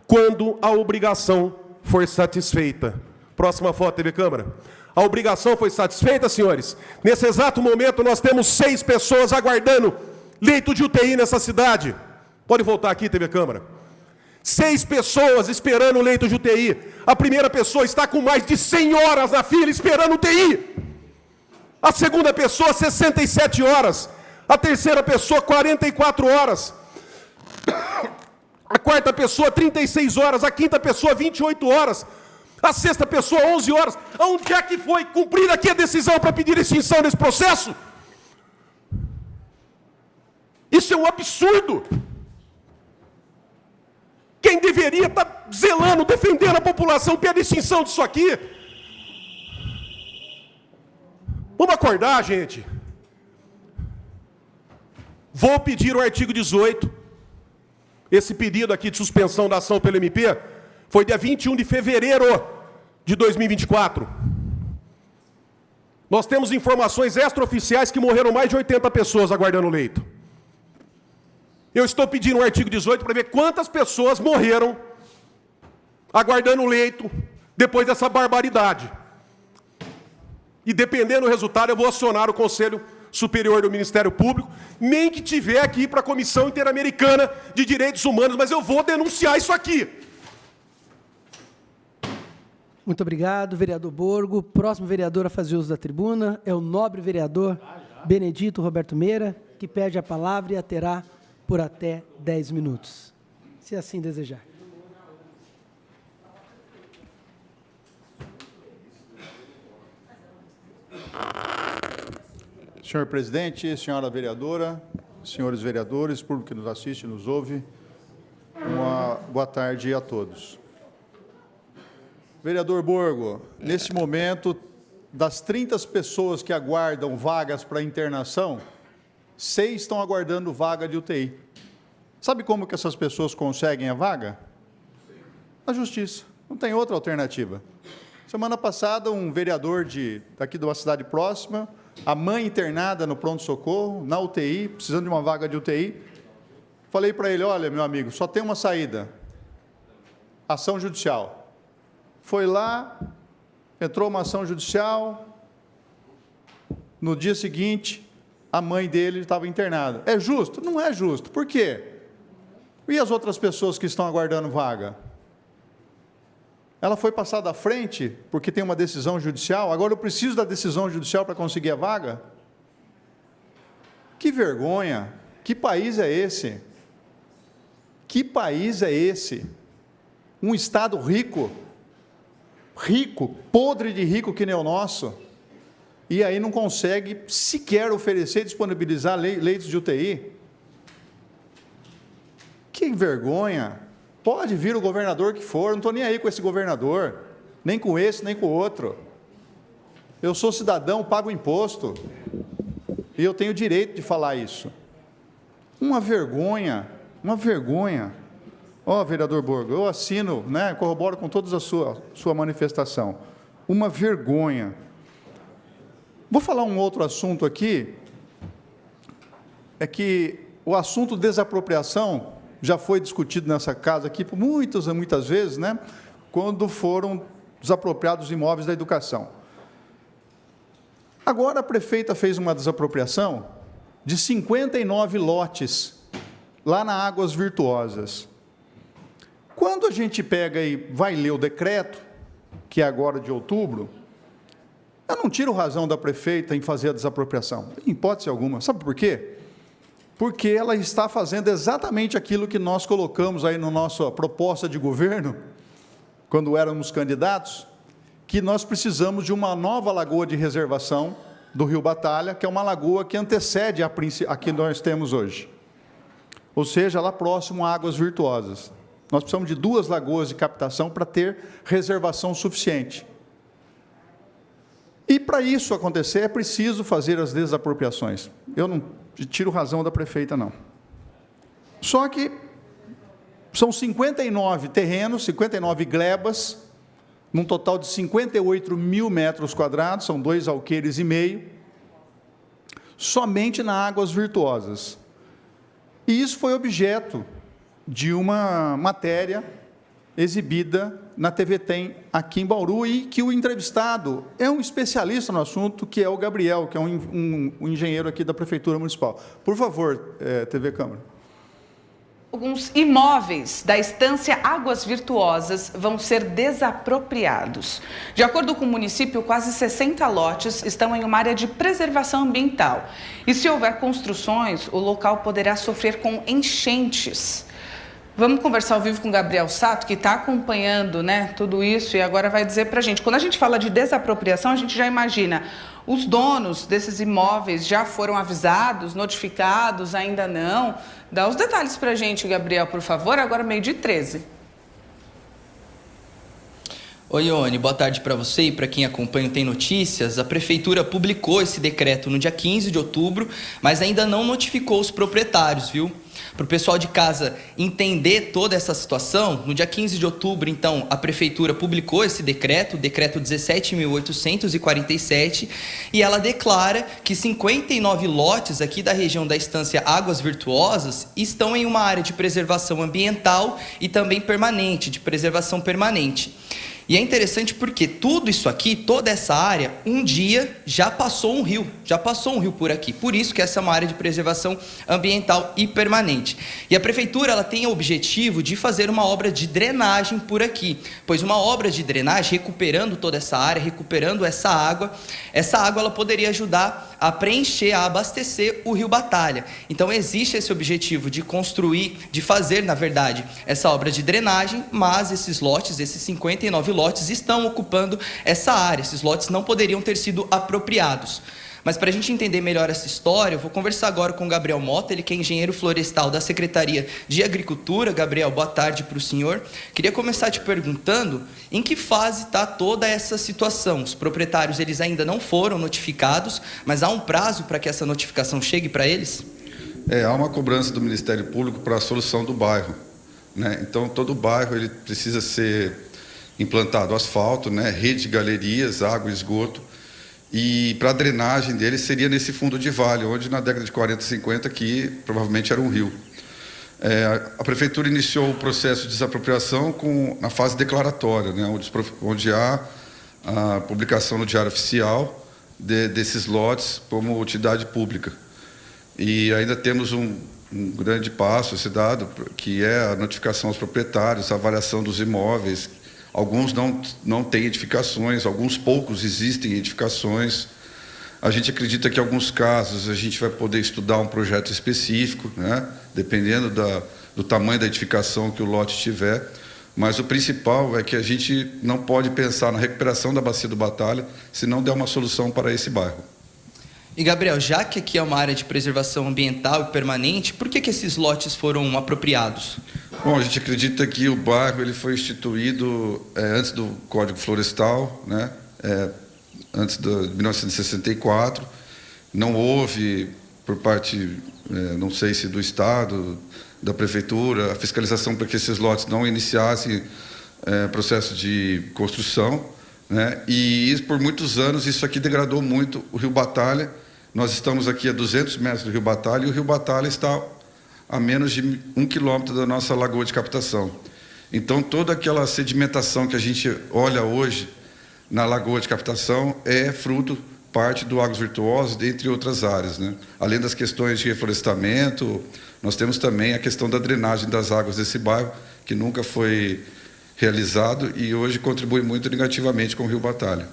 [SPEAKER 5] quando a obrigação for satisfeita. Próxima foto, TV Câmara. A obrigação foi satisfeita, senhores? Nesse exato momento, nós temos 6 pessoas aguardando leito de UTI nessa cidade. Pode voltar aqui, TV Câmara. 6 pessoas esperando leito de UTI. A primeira pessoa está com mais de 100 horas na fila esperando UTI. A segunda pessoa, 67 horas. A terceira pessoa, 44 horas. A quarta pessoa, 36 horas. A quinta pessoa, 28 horas. A sexta pessoa, 11 horas. Onde é que foi cumprida aqui a decisão para pedir extinção desse processo? Isso é um absurdo. Quem deveria estar zelando, defendendo a população, pede extinção disso aqui. Vamos acordar, gente. Vou pedir o artigo 18. Esse pedido aqui de suspensão da ação pelo MP foi dia 21 de fevereiro de 2024. Nós temos informações extraoficiais que morreram mais de 80 pessoas aguardando o leito. Eu estou pedindo o artigo 18 para ver quantas pessoas morreram aguardando o leito depois dessa barbaridade. E dependendo do resultado, eu vou acionar o Conselho Superior do Ministério Público, nem que tiver aqui para a Comissão Interamericana de Direitos Humanos, mas eu vou denunciar isso aqui.
[SPEAKER 6] Muito obrigado, vereador Borgo. Próximo vereador a fazer uso da tribuna é o nobre vereador Benedito Roberto Meira, que pede a palavra e a terá por até 10 minutos, se assim desejar.
[SPEAKER 2] Senhor presidente, senhora vereadora, senhores vereadores, público que nos assiste e nos ouve, uma boa tarde a todos. Vereador Borgo, nesse momento, das 30 pessoas que aguardam vagas para internação, 6 estão aguardando vaga de UTI. Sabe como que essas pessoas conseguem a vaga? Na justiça. Não tem outra alternativa. Semana passada, um vereador daqui de uma cidade próxima, a mãe internada no pronto-socorro, na UTI, precisando de uma vaga de UTI, falei para ele, olha, meu amigo, só tem uma saída, ação judicial. Foi lá, entrou uma ação judicial, no dia seguinte, a mãe dele estava internada. É justo? Não é justo. Por quê? E as outras pessoas que estão aguardando vaga? Ela foi passada à frente porque tem uma decisão judicial, agora eu preciso da decisão judicial para conseguir a vaga? Que vergonha! Que país é esse? Que país é esse? Um Estado rico, podre de rico que nem o nosso, e aí não consegue sequer oferecer, disponibilizar leitos de UTI. Que vergonha! Pode vir o governador que for, não estou nem aí com esse governador, nem com esse, nem com o outro. Eu sou cidadão, pago imposto, e eu tenho direito de falar isso. Uma vergonha, uma vergonha. Ó, vereador Borgo, eu assino, né, corroboro com toda a sua manifestação. Uma vergonha. Vou falar um outro assunto aqui, é que o assunto desapropriação já foi discutido nessa casa aqui por muitas vezes, né, quando foram desapropriados os imóveis da educação. Agora a prefeita fez uma desapropriação de 59 lotes lá na Águas Virtuosas. Quando a gente pega e vai ler o decreto, que é agora de outubro, eu não tiro razão da prefeita em fazer a desapropriação, em hipótese alguma. Sabe por quê? Porque ela está fazendo exatamente aquilo que nós colocamos aí na nossa proposta de governo, quando éramos candidatos, que nós precisamos de uma nova lagoa de reservação do Rio Batalha, que é uma lagoa que antecede a que nós temos hoje. Ou seja, lá próximo a Águas Virtuosas. Nós precisamos de 2 lagoas de captação para ter reservação suficiente. E para isso acontecer, é preciso fazer as desapropriações. Eu não tiro razão da prefeita, não. Só que são 59 terrenos, 59 glebas, num total de 58 mil metros quadrados, são 2 alqueires e meio, somente na Águas Virtuosas. E isso foi objeto de uma matéria exibida na TV Tem, aqui em Bauru, e que o entrevistado é um especialista no assunto, que é o Gabriel, que é um engenheiro aqui da Prefeitura Municipal. Por favor, TV Câmara.
[SPEAKER 7] Alguns imóveis da estância Águas Virtuosas vão ser desapropriados. De acordo com o município, quase 60 lotes estão em uma área de preservação ambiental. E se houver construções, o local poderá sofrer com enchentes. Vamos conversar ao vivo com o Gabriel Sato, que está acompanhando, né, tudo isso e agora vai dizer para a gente. Quando a gente fala de desapropriação, a gente já imagina, os donos desses imóveis já foram avisados, notificados, ainda não? Dá os detalhes para a gente, Gabriel, por favor, agora 12h13.
[SPEAKER 8] Oi, Ione, boa tarde para você e para quem acompanha o Tem Notícias. A Prefeitura publicou esse decreto no dia 15 de outubro, mas ainda não notificou os proprietários, viu? Para o pessoal de casa entender toda essa situação, no dia 15 de outubro, então, a Prefeitura publicou esse decreto, o decreto 17.847, e ela declara que 59 lotes aqui da região da estância Águas Virtuosas estão em uma área de preservação ambiental e também permanente, de preservação permanente. E é interessante porque tudo isso aqui, toda essa área, um dia já passou um rio por aqui. Por isso que essa é uma área de preservação ambiental e permanente. E a Prefeitura, ela tem o objetivo de fazer uma obra de drenagem por aqui, pois uma obra de drenagem, recuperando toda essa área, recuperando essa água ela poderia ajudar a preencher, a abastecer o Rio Batalha. Então existe esse objetivo de construir, de fazer, na verdade, essa obra de drenagem, mas esses lotes, esses 59 lotes, estão ocupando essa área. Esses lotes não poderiam ter sido apropriados. Mas para a gente entender melhor essa história, eu vou conversar agora com o Gabriel Mota, ele que é engenheiro florestal da Secretaria de Agricultura. Gabriel, boa tarde para o senhor. Queria começar te perguntando em que fase está toda essa situação. Os proprietários, eles ainda não foram notificados, mas há um prazo para que essa notificação chegue para eles?
[SPEAKER 9] Há uma cobrança do Ministério Público para a solução do bairro, né? Então, todo o bairro ele precisa ser implantado asfalto, né? Rede de galerias, água e esgoto. E para a drenagem dele seria nesse fundo de vale, onde na década de 40 e 50 aqui provavelmente era um rio. A Prefeitura iniciou o processo de desapropriação na fase declaratória, né, onde há a publicação no Diário Oficial desses lotes como utilidade pública. E ainda temos um grande passo a ser dado, que é a notificação aos proprietários, a avaliação dos imóveis. Alguns não têm edificações, alguns poucos existem edificações. A gente acredita que em alguns casos a gente vai poder estudar um projeto específico, né? Dependendo do tamanho da edificação que o lote tiver. Mas o principal é que a gente não pode pensar na recuperação da Bacia do Batalha se não der uma solução para esse bairro.
[SPEAKER 8] E, Gabriel, já que aqui é uma área de preservação ambiental e permanente, por que esses lotes foram apropriados?
[SPEAKER 9] Bom, a gente acredita que o bairro ele foi instituído antes do Código Florestal, né? Antes de 1964. Não houve, por parte, não sei se do Estado, da Prefeitura, a fiscalização para que esses lotes não iniciassem processo de construção, né? E por muitos anos isso aqui degradou muito o Rio Batalha. Nós estamos aqui a 200 metros do Rio Batalha e o Rio Batalha está a menos de 1 quilômetro da nossa lagoa de captação. Então, toda aquela sedimentação que a gente olha hoje na lagoa de captação é fruto, parte do Águas Virtuosas, dentre outras áreas, né? Além das questões de reflorestamento, nós temos também a questão da drenagem das águas desse bairro, que nunca foi realizado e hoje contribui muito negativamente com o Rio Batalha.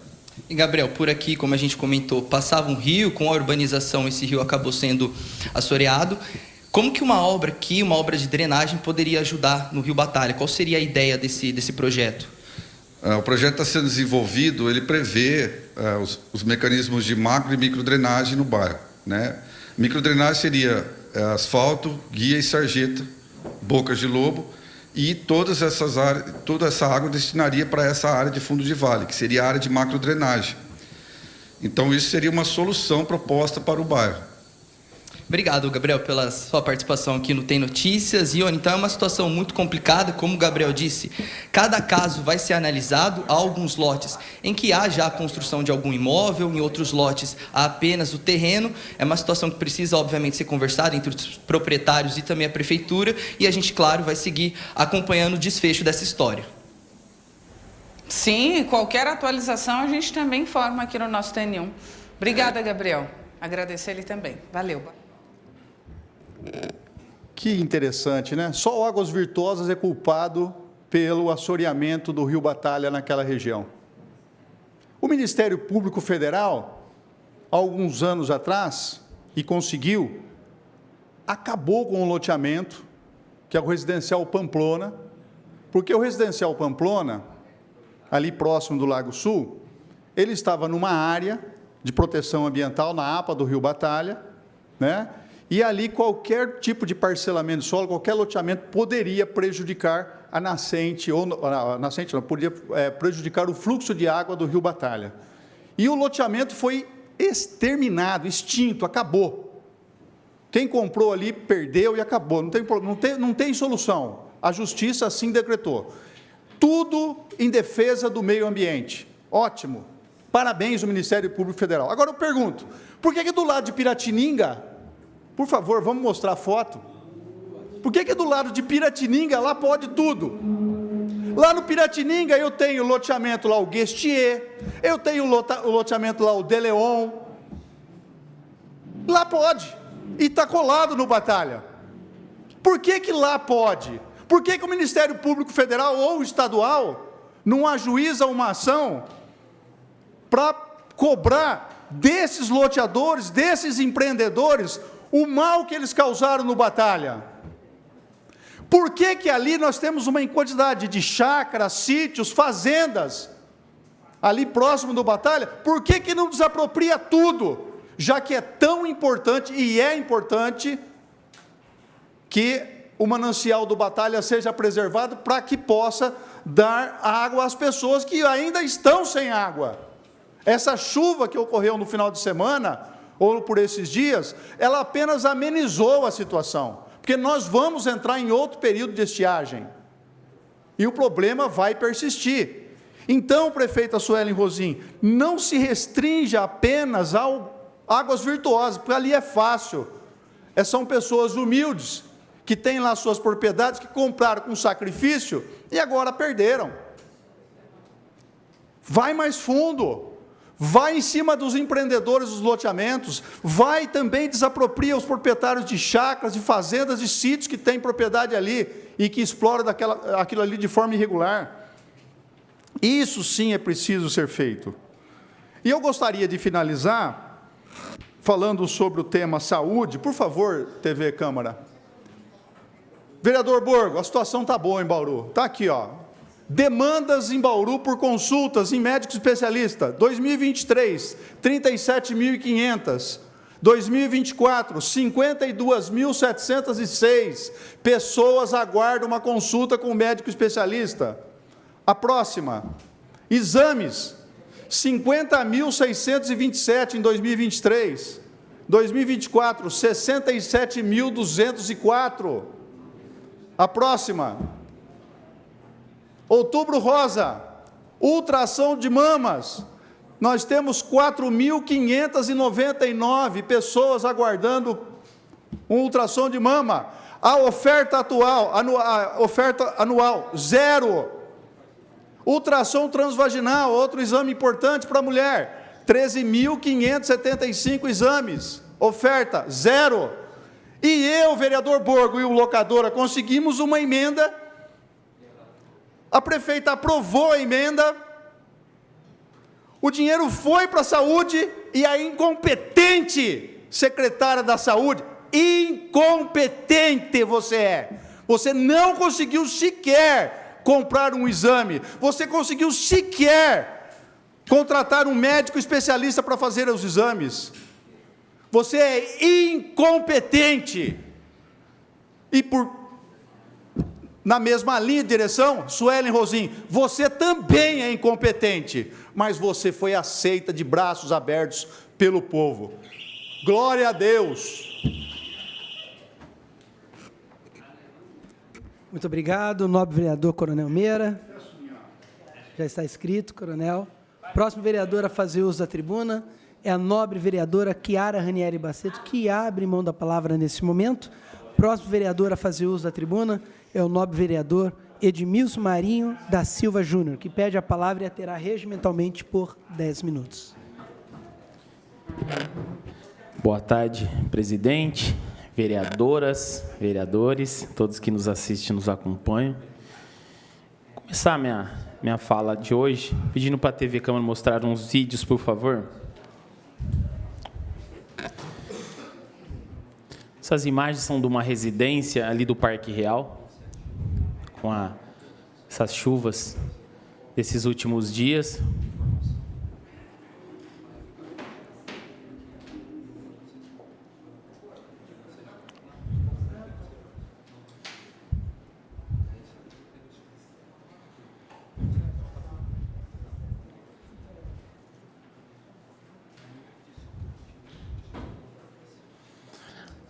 [SPEAKER 8] E, Gabriel, por aqui, como a gente comentou, passava um rio, com a urbanização esse rio acabou sendo assoreado. Como que uma obra aqui, uma obra de drenagem, poderia ajudar no Rio Batalha? Qual seria a ideia desse projeto?
[SPEAKER 9] O projeto está sendo desenvolvido, ele prevê os mecanismos de macro e microdrenagem no bairro, né? Microdrenagem seria asfalto, guia e sarjeta, bocas de lobo, e toda essa água destinaria para essa área de fundo de vale, que seria a área de macrodrenagem. Então, isso seria uma solução proposta para o bairro.
[SPEAKER 8] Obrigado, Gabriel, pela sua participação aqui no Tem Notícias. Ione, então é uma situação muito complicada, como o Gabriel disse, cada caso vai ser analisado. Há alguns lotes em que há já a construção de algum imóvel, em outros lotes há apenas o terreno. É uma situação que precisa, obviamente, ser conversada entre os proprietários e também a prefeitura, e a gente, claro, vai seguir acompanhando o desfecho dessa história.
[SPEAKER 7] Sim, qualquer atualização a gente também informa aqui no nosso TN1. Obrigada, Gabriel. Agradecer ele também. Valeu.
[SPEAKER 2] Que interessante, né? Só o Águas Virtuosas é culpado pelo assoreamento do Rio Batalha naquela região. O Ministério Público Federal, há alguns anos atrás, e conseguiu, acabou com o loteamento, que é o Residencial Pamplona, porque o Residencial Pamplona, ali próximo do Lago Sul, ele estava numa área de proteção ambiental, na APA do Rio Batalha, né? E ali qualquer tipo de parcelamento de solo, qualquer loteamento poderia prejudicar a nascente, poderia prejudicar o fluxo de água do Rio Batalha. E o loteamento foi exterminado, extinto, acabou. Quem comprou ali perdeu e acabou, não tem solução. A justiça assim decretou. Tudo em defesa do meio ambiente. Ótimo. Parabéns ao Ministério Público Federal. Agora eu pergunto, por que do lado de Piratininga, por favor, vamos mostrar a foto, por que do lado de Piratininga lá pode tudo? Lá no Piratininga eu tenho o loteamento lá o Guestier, eu tenho o loteamento lá o Deleon, lá pode, e está colado no Batalha. Por que lá pode? Por que o Ministério Público Federal ou estadual não ajuiza uma ação para cobrar desses loteadores, desses empreendedores, o mal que eles causaram no Batalha? Por que ali nós temos uma quantidade de chácaras, sítios, fazendas, ali próximo do Batalha? Por que não desapropria tudo? Já que é tão importante, e é importante, que o manancial do Batalha seja preservado para que possa dar água às pessoas que ainda estão sem água. Essa chuva que ocorreu no final de semana, ou por esses dias, ela apenas amenizou a situação, porque nós vamos entrar em outro período de estiagem, e o problema vai persistir. Então, prefeita Suelen Rosim, não se restrinja apenas ao Águas Virtuosas, porque ali é fácil, são pessoas humildes, que têm lá suas propriedades, que compraram com sacrifício, e agora perderam. Vai mais fundo, vai em cima dos empreendedores dos loteamentos, vai também desapropria os proprietários de chácaras, de fazendas, de sítios que têm propriedade ali e que exploram aquilo ali de forma irregular. Isso sim é preciso ser feito. E eu gostaria de finalizar falando sobre o tema saúde. Por favor, TV Câmara. Vereador Borgo, a situação está boa em Bauru. Está aqui, ó. Demandas em Bauru por consultas em médico especialista, 2023, 37.500, 2024, 52.706 pessoas aguardam uma consulta com o médico especialista. A próxima, exames, 50.627 em 2023, 2024, 67.204. A próxima, Outubro Rosa, ultrassom de mamas, nós temos 4.599 pessoas aguardando um ultrassom de mama. A oferta anual, 0. Ultrassom transvaginal, outro exame importante para a mulher, 13.575 exames, oferta, 0. E eu, vereador Borgo, e o locadora, conseguimos uma emenda. A prefeita aprovou a emenda, o dinheiro foi para a saúde e a incompetente secretária da saúde, incompetente você não conseguiu sequer comprar um exame, você conseguiu sequer contratar um médico especialista para fazer os exames, você é incompetente. E na mesma linha de direção, Suelen Rosim, você também é incompetente. mas você foi aceita de braços abertos pelo povo. Glória a Deus!
[SPEAKER 6] Muito obrigado, nobre vereador Coronel Meira. Já está escrito, coronel. Próximo vereador a fazer uso da tribuna é a nobre vereadora Chiara Ranieri Baceto, que abre mão da palavra nesse momento. Próximo vereador a fazer uso da tribuna é o nobre vereador Edmilson Marinho da Silva Júnior, que pede a palavra e a terá regimentalmente por 10 minutos.
[SPEAKER 10] Boa tarde, presidente, vereadoras, vereadores, todos que nos assistem e nos acompanham. Vou começar minha fala de hoje, pedindo para a TV Câmara mostrar uns vídeos, por favor. Essas imagens são de uma residência ali do Parque Real, com essas chuvas desses últimos dias.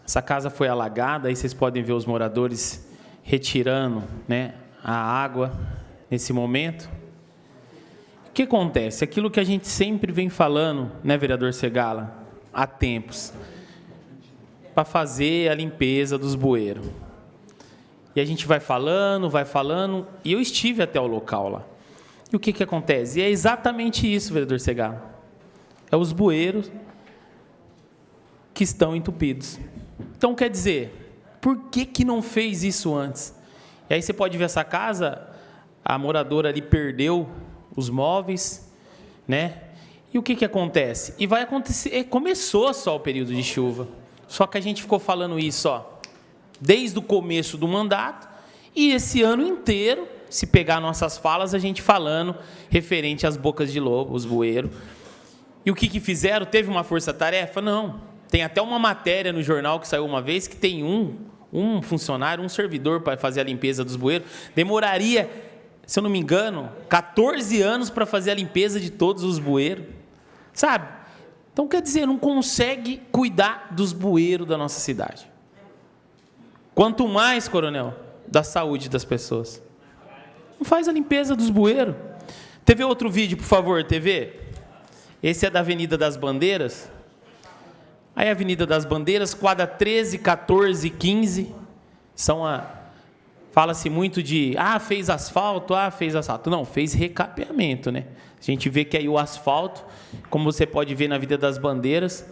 [SPEAKER 10] Essa casa foi alagada, aí vocês podem ver os moradores retirando, né, a água nesse momento. O que acontece? Aquilo que a gente sempre vem falando, né, vereador Segala, há tempos, para fazer a limpeza dos bueiros. E a gente vai falando, e eu estive até o local lá. E o que acontece? E é exatamente isso, vereador Segala. É os bueiros que estão entupidos. Então, quer dizer, por que não fez isso antes? E aí você pode ver essa casa, a moradora ali perdeu os móveis, né? E o que acontece? E vai acontecer, começou só o período de chuva, só que a gente ficou falando isso, ó, desde o começo do mandato, e esse ano inteiro, se pegar nossas falas, a gente falando referente às bocas de lobo, os bueiros. E o que fizeram? Teve uma força-tarefa? Não. Tem até uma matéria no jornal que saiu uma vez que tem um funcionário, um servidor para fazer a limpeza dos bueiros. Demoraria, se eu não me engano, 14 anos para fazer a limpeza de todos os bueiros. Sabe? Então, quer dizer, não consegue cuidar dos bueiros da nossa cidade. Quanto mais, coronel, da saúde das pessoas. Não faz a limpeza dos bueiros. TV, outro vídeo, por favor, TV. Esse é da Avenida das Bandeiras. Aí a Avenida das Bandeiras, quadra 13, 14, 15, fala-se muito de, fez asfalto. Não, fez recapeamento, né? A gente vê que aí o asfalto, como você pode ver na Avenida das Bandeiras,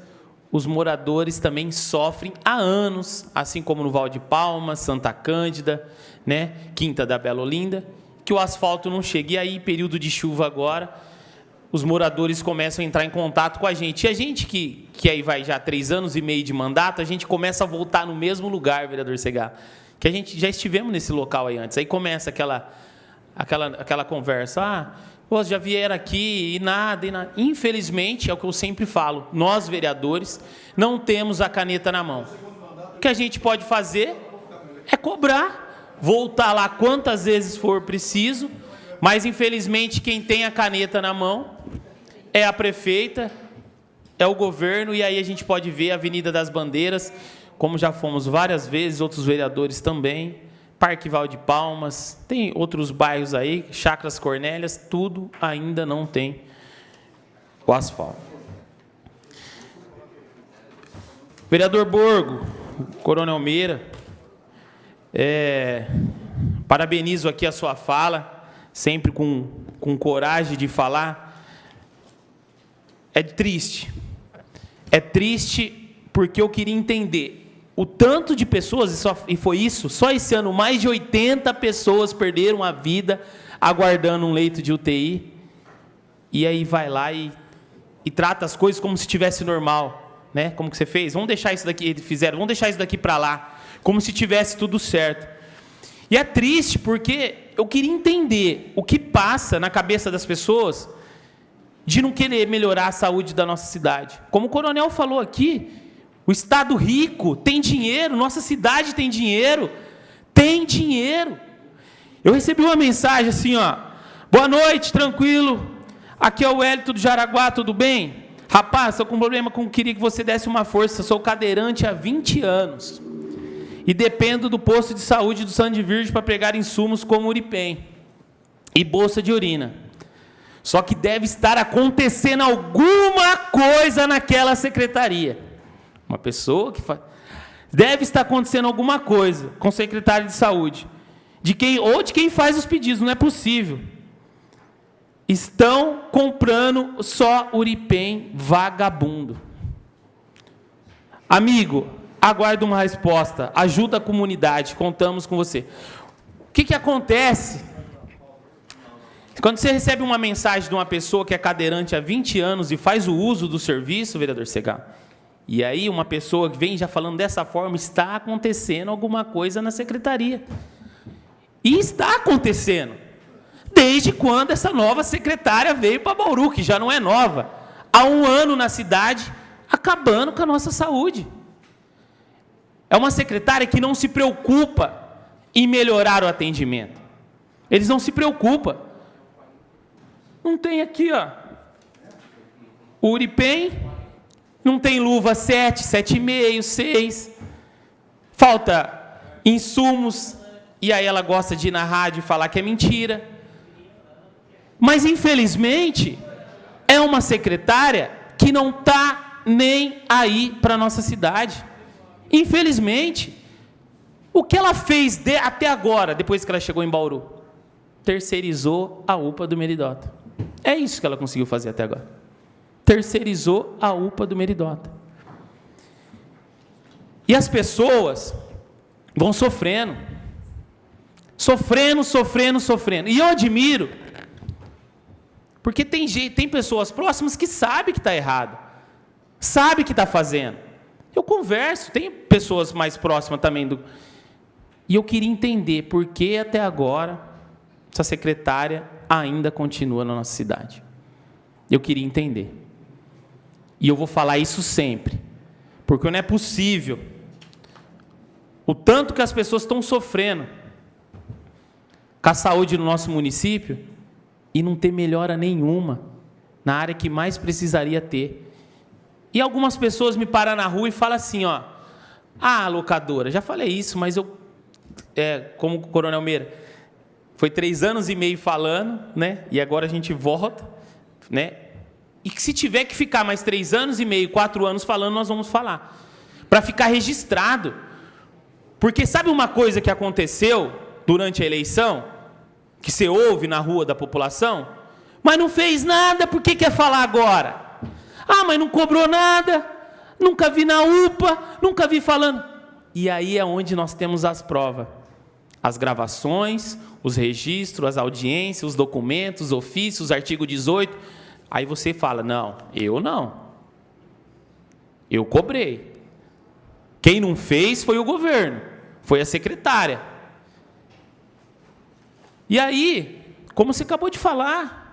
[SPEAKER 10] os moradores também sofrem há anos, assim como no Val de Palmas, Santa Cândida, né? Quinta da Bela Olinda, que o asfalto não chega. E aí, período de chuva agora, os moradores começam a entrar em contato com a gente. E a gente que aí vai já 3 anos e meio de mandato, a gente começa a voltar no mesmo lugar, vereador Segala, que a gente já estivemos nesse local aí antes. Aí começa aquela conversa, já vieram aqui e nada. Infelizmente, é o que eu sempre falo, nós vereadores não temos a caneta na mão. O que a gente pode fazer é cobrar, voltar lá quantas vezes for preciso, mas infelizmente quem tem a caneta na mão é a prefeita, é o governo, e aí a gente pode ver a Avenida das Bandeiras, como já fomos várias vezes, outros vereadores também, Parque Val de Palmas, tem outros bairros aí, Chacras Cornélias, tudo ainda não tem o asfalto. Vereador Borgo, Coronel Meira, parabenizo aqui a sua fala, sempre com coragem de falar. É triste porque eu queria entender o tanto de pessoas, e foi isso, só esse ano, mais de 80 pessoas perderam a vida aguardando um leito de UTI, e aí vai lá e trata as coisas como se estivesse normal, né? Como que você fez? Vamos deixar isso daqui para lá, como se tivesse tudo certo. E é triste porque eu queria entender o que passa na cabeça das pessoas de não querer melhorar a saúde da nossa cidade. Como o coronel falou aqui, o estado rico tem dinheiro, nossa cidade tem dinheiro. Eu recebi uma mensagem assim, boa noite, tranquilo. Aqui é o Hélito do Jaraguá, tudo bem? Rapaz, estou com um problema, queria que você desse uma força. Sou cadeirante há 20 anos. E dependo do posto de saúde do Sande Virgem para pegar insumos como Uripen e bolsa de urina. Só que deve estar acontecendo alguma coisa naquela secretaria. Uma pessoa que faz... Deve estar acontecendo alguma coisa com o secretário de saúde. De quem faz os pedidos, não é possível. Estão comprando só Uripen vagabundo. Amigo, aguardo uma resposta. Ajuda a comunidade, contamos com você. O que acontece? Quando você recebe uma mensagem de uma pessoa que é cadeirante há 20 anos e faz o uso do serviço, vereador Segalo, e aí uma pessoa que vem já falando dessa forma, está acontecendo alguma coisa na secretaria. E está acontecendo. Desde quando essa nova secretária veio para Bauru, que já não é nova. Há 1 ano na cidade, acabando com a nossa saúde. É uma secretária que não se preocupa em melhorar o atendimento. Eles não se preocupam. Não tem aqui, ó, o Uripen, não tem luva 7, 7,5, 6. Falta insumos, e aí ela gosta de ir na rádio e falar que é mentira. Mas, infelizmente, é uma secretária que não está nem aí para a nossa cidade. Infelizmente, o que ela fez até agora, depois que ela chegou em Bauru? Terceirizou a UPA do Meridota. É isso que ela conseguiu fazer até agora. Terceirizou a UPA do Meridota. E as pessoas vão sofrendo. Sofrendo. E eu admiro, porque tem pessoas próximas que sabem que está errado. Sabem que está fazendo. Eu converso, tem pessoas mais próximas também. E eu queria entender por que até agora essa secretária ainda continua na nossa cidade. Eu queria entender. E eu vou falar isso sempre. Porque não é possível. O tanto que as pessoas estão sofrendo com a saúde no nosso município e não ter melhora nenhuma na área que mais precisaria ter. E algumas pessoas me param na rua e falam assim, ó, locadora, já falei isso, mas como o Coronel Meira, foi 3 anos e meio falando, né? E agora a gente volta, né? E que se tiver que ficar mais 3 anos e meio, 4 anos falando, nós vamos falar. Para ficar registrado. Porque sabe uma coisa que aconteceu durante a eleição? Que você ouve na rua da população? Mas não fez nada, por que quer falar agora? Mas não cobrou nada, nunca vi na UPA, nunca vi falando. E aí é onde nós temos as provas. As gravações, os registros, as audiências, os documentos, os ofícios, artigo 18. Aí você fala, não. Eu cobrei. Quem não fez foi o governo, foi a secretária. E aí, como você acabou de falar,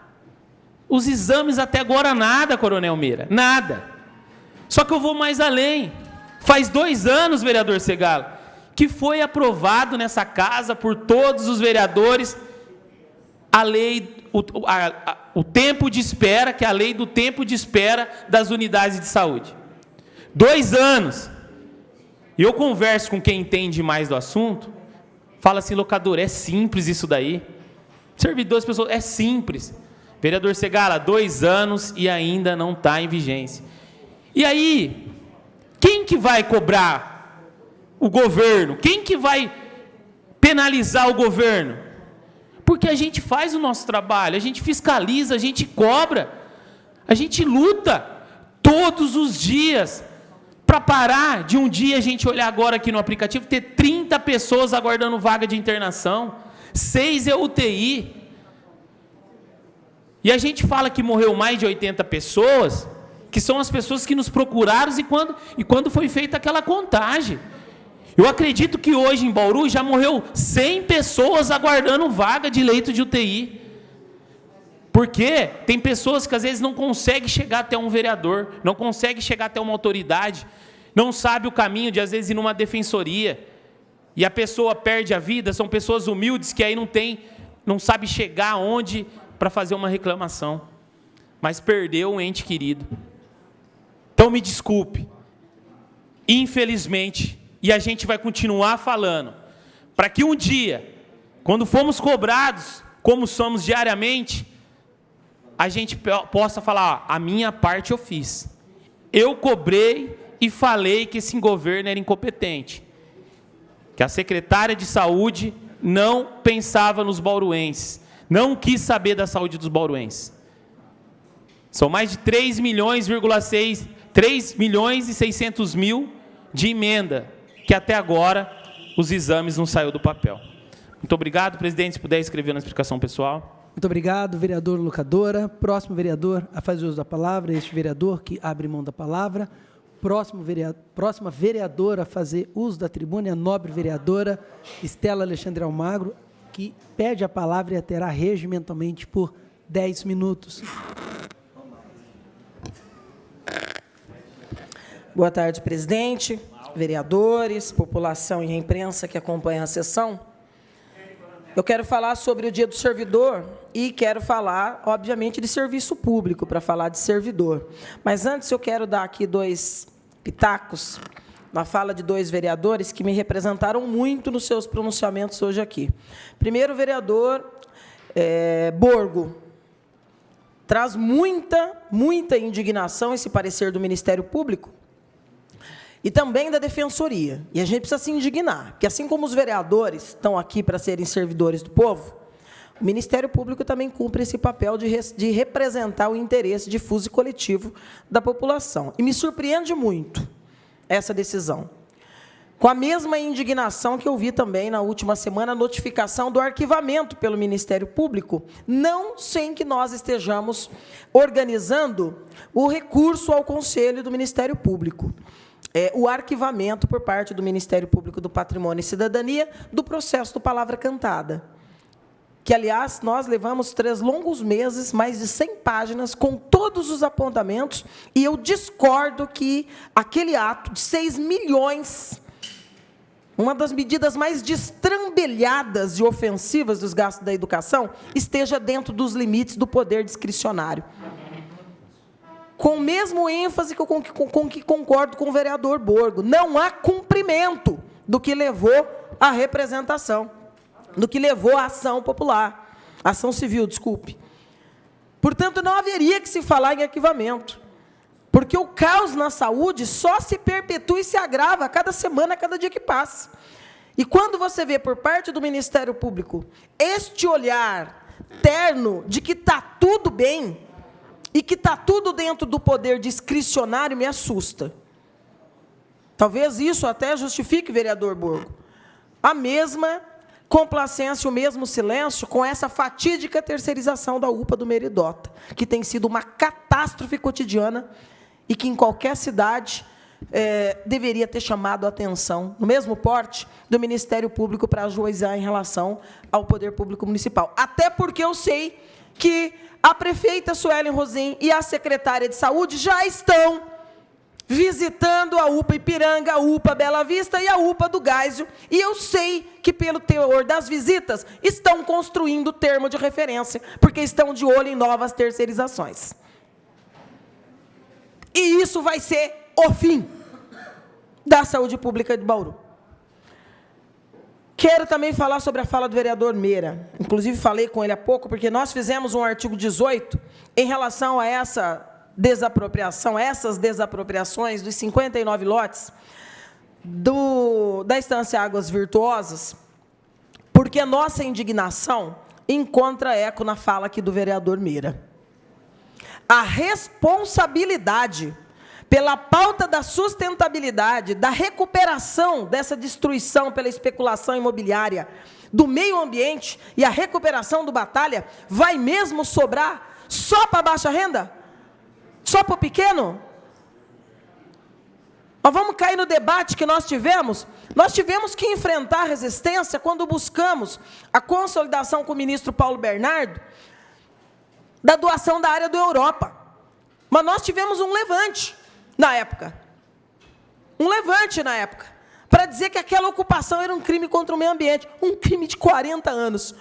[SPEAKER 10] os exames até agora nada, Coronel Meira, nada. Só que eu vou mais além. Faz 2 anos, vereador Segalo, que foi aprovado nessa casa por todos os vereadores a lei, o tempo de espera, que é a lei do tempo de espera das unidades de saúde. 2 anos. E eu converso com quem entende mais do assunto, fala assim, locador, é simples isso daí. Servidores, pessoas, é simples. Vereador Segalo, 2 anos e ainda não está em vigência. E aí, quem que vai cobrar o governo? Quem que vai penalizar o governo? Porque a gente faz o nosso trabalho, a gente fiscaliza, a gente cobra, a gente luta todos os dias para parar de um dia a gente olhar agora aqui no aplicativo, ter 30 pessoas aguardando vaga de internação, 6 é UTI. E a gente fala que morreu mais de 80 pessoas, que são as pessoas que nos procuraram e quando foi feita aquela contagem. Eu acredito que hoje em Bauru já morreu 100 pessoas aguardando vaga de leito de UTI. Porque tem pessoas que às vezes não conseguem chegar até um vereador, não conseguem chegar até uma autoridade, não sabe o caminho de às vezes ir numa defensoria, e a pessoa perde a vida. São pessoas humildes que aí não sabe chegar aonde para fazer uma reclamação. mas perdeu um ente querido. Então me desculpe, infelizmente, e a gente vai continuar falando, para que um dia, quando formos cobrados, como somos diariamente, a gente possa falar, a minha parte eu fiz. Eu cobrei e falei que esse governo era incompetente, que a secretária de saúde não pensava nos bauruenses, não quis saber da saúde dos bauruenses. São mais de 3 milhões e 600 mil de emenda, que até agora os exames não saíram do papel. Muito obrigado, presidente, se puder escrever na explicação pessoal.
[SPEAKER 6] Muito obrigado, vereador Locadora. Próximo vereador a fazer uso da palavra, este vereador que abre mão da palavra. Próxima vereadora a fazer uso da tribuna é a nobre vereadora Estela Alexandre Almagro, que pede a palavra e a terá regimentalmente por 10 minutos.
[SPEAKER 11] Boa tarde, presidente, vereadores, população e a imprensa que acompanha a sessão. Eu quero falar sobre o Dia do Servidor e quero falar, obviamente, de serviço público, para falar de servidor. Mas antes eu quero dar aqui 2 pitacos na fala de 2 vereadores que me representaram muito nos seus pronunciamentos hoje aqui. Primeiro, o vereador Borgo. Traz muita indignação esse parecer do Ministério Público e também da Defensoria. E a gente precisa se indignar, porque assim como os vereadores estão aqui para serem servidores do povo, o Ministério Público também cumpre esse papel de representar o interesse difuso e coletivo da população. E me surpreende muito essa decisão. Com a mesma indignação que eu vi também na última semana, a notificação do arquivamento pelo Ministério Público, não sem que nós estejamos organizando o recurso ao Conselho do Ministério Público. O arquivamento por parte do Ministério Público do Patrimônio e Cidadania do processo do Palavra Cantada, que, aliás, nós levamos 3 longos meses, mais de 100 páginas, com todos os apontamentos, e eu discordo que aquele ato de 6 milhões, uma das medidas mais destrambelhadas e ofensivas dos gastos da educação, esteja dentro dos limites do poder discricionário. Com o mesmo ênfase com que concordo com o vereador Borgo, não há cumprimento do que levou à representação, do que levou à ação popular, ação civil, desculpe. Portanto, não haveria que se falar em arquivamento, porque o caos na saúde só se perpetua e se agrava a cada semana, a cada dia que passa. E quando você vê por parte do Ministério Público este olhar terno de que está tudo bem, e que está tudo dentro do poder discricionário, me assusta. Talvez isso até justifique, vereador Borgo, a mesma complacência, o mesmo silêncio com essa fatídica terceirização da UPA do Meridota, que tem sido uma catástrofe cotidiana e que em qualquer cidade deveria ter chamado a atenção, no mesmo porte, do Ministério Público para ajuizar em relação ao Poder Público Municipal. Até porque eu sei que a prefeita Suelen Rosim e a secretária de Saúde já estão visitando a UPA Ipiranga, a UPA Bela Vista e a UPA do Gáisio. E eu sei que, pelo teor das visitas, estão construindo o termo de referência, porque estão de olho em novas terceirizações. E isso vai ser o fim da saúde pública de Bauru. Quero também falar sobre a fala do vereador Meira. Inclusive, falei com ele há pouco, porque nós fizemos um artigo 18 em relação a essas desapropriações dos 59 lotes da Estância Águas Virtuosas, porque a nossa indignação encontra eco na fala aqui do vereador Meira. A responsabilidade pela pauta da sustentabilidade, da recuperação dessa destruição pela especulação imobiliária do meio ambiente e a recuperação do Batalha, vai mesmo sobrar só para a baixa renda? Só para o pequeno? Nós vamos cair no debate que nós tivemos? Nós tivemos que enfrentar a resistência quando buscamos a consolidação com o ministro Paulo Bernardo da doação da área do Europa. Mas nós tivemos um levante na época. Para dizer que aquela ocupação era um crime contra o meio ambiente. Um crime de 40 anos.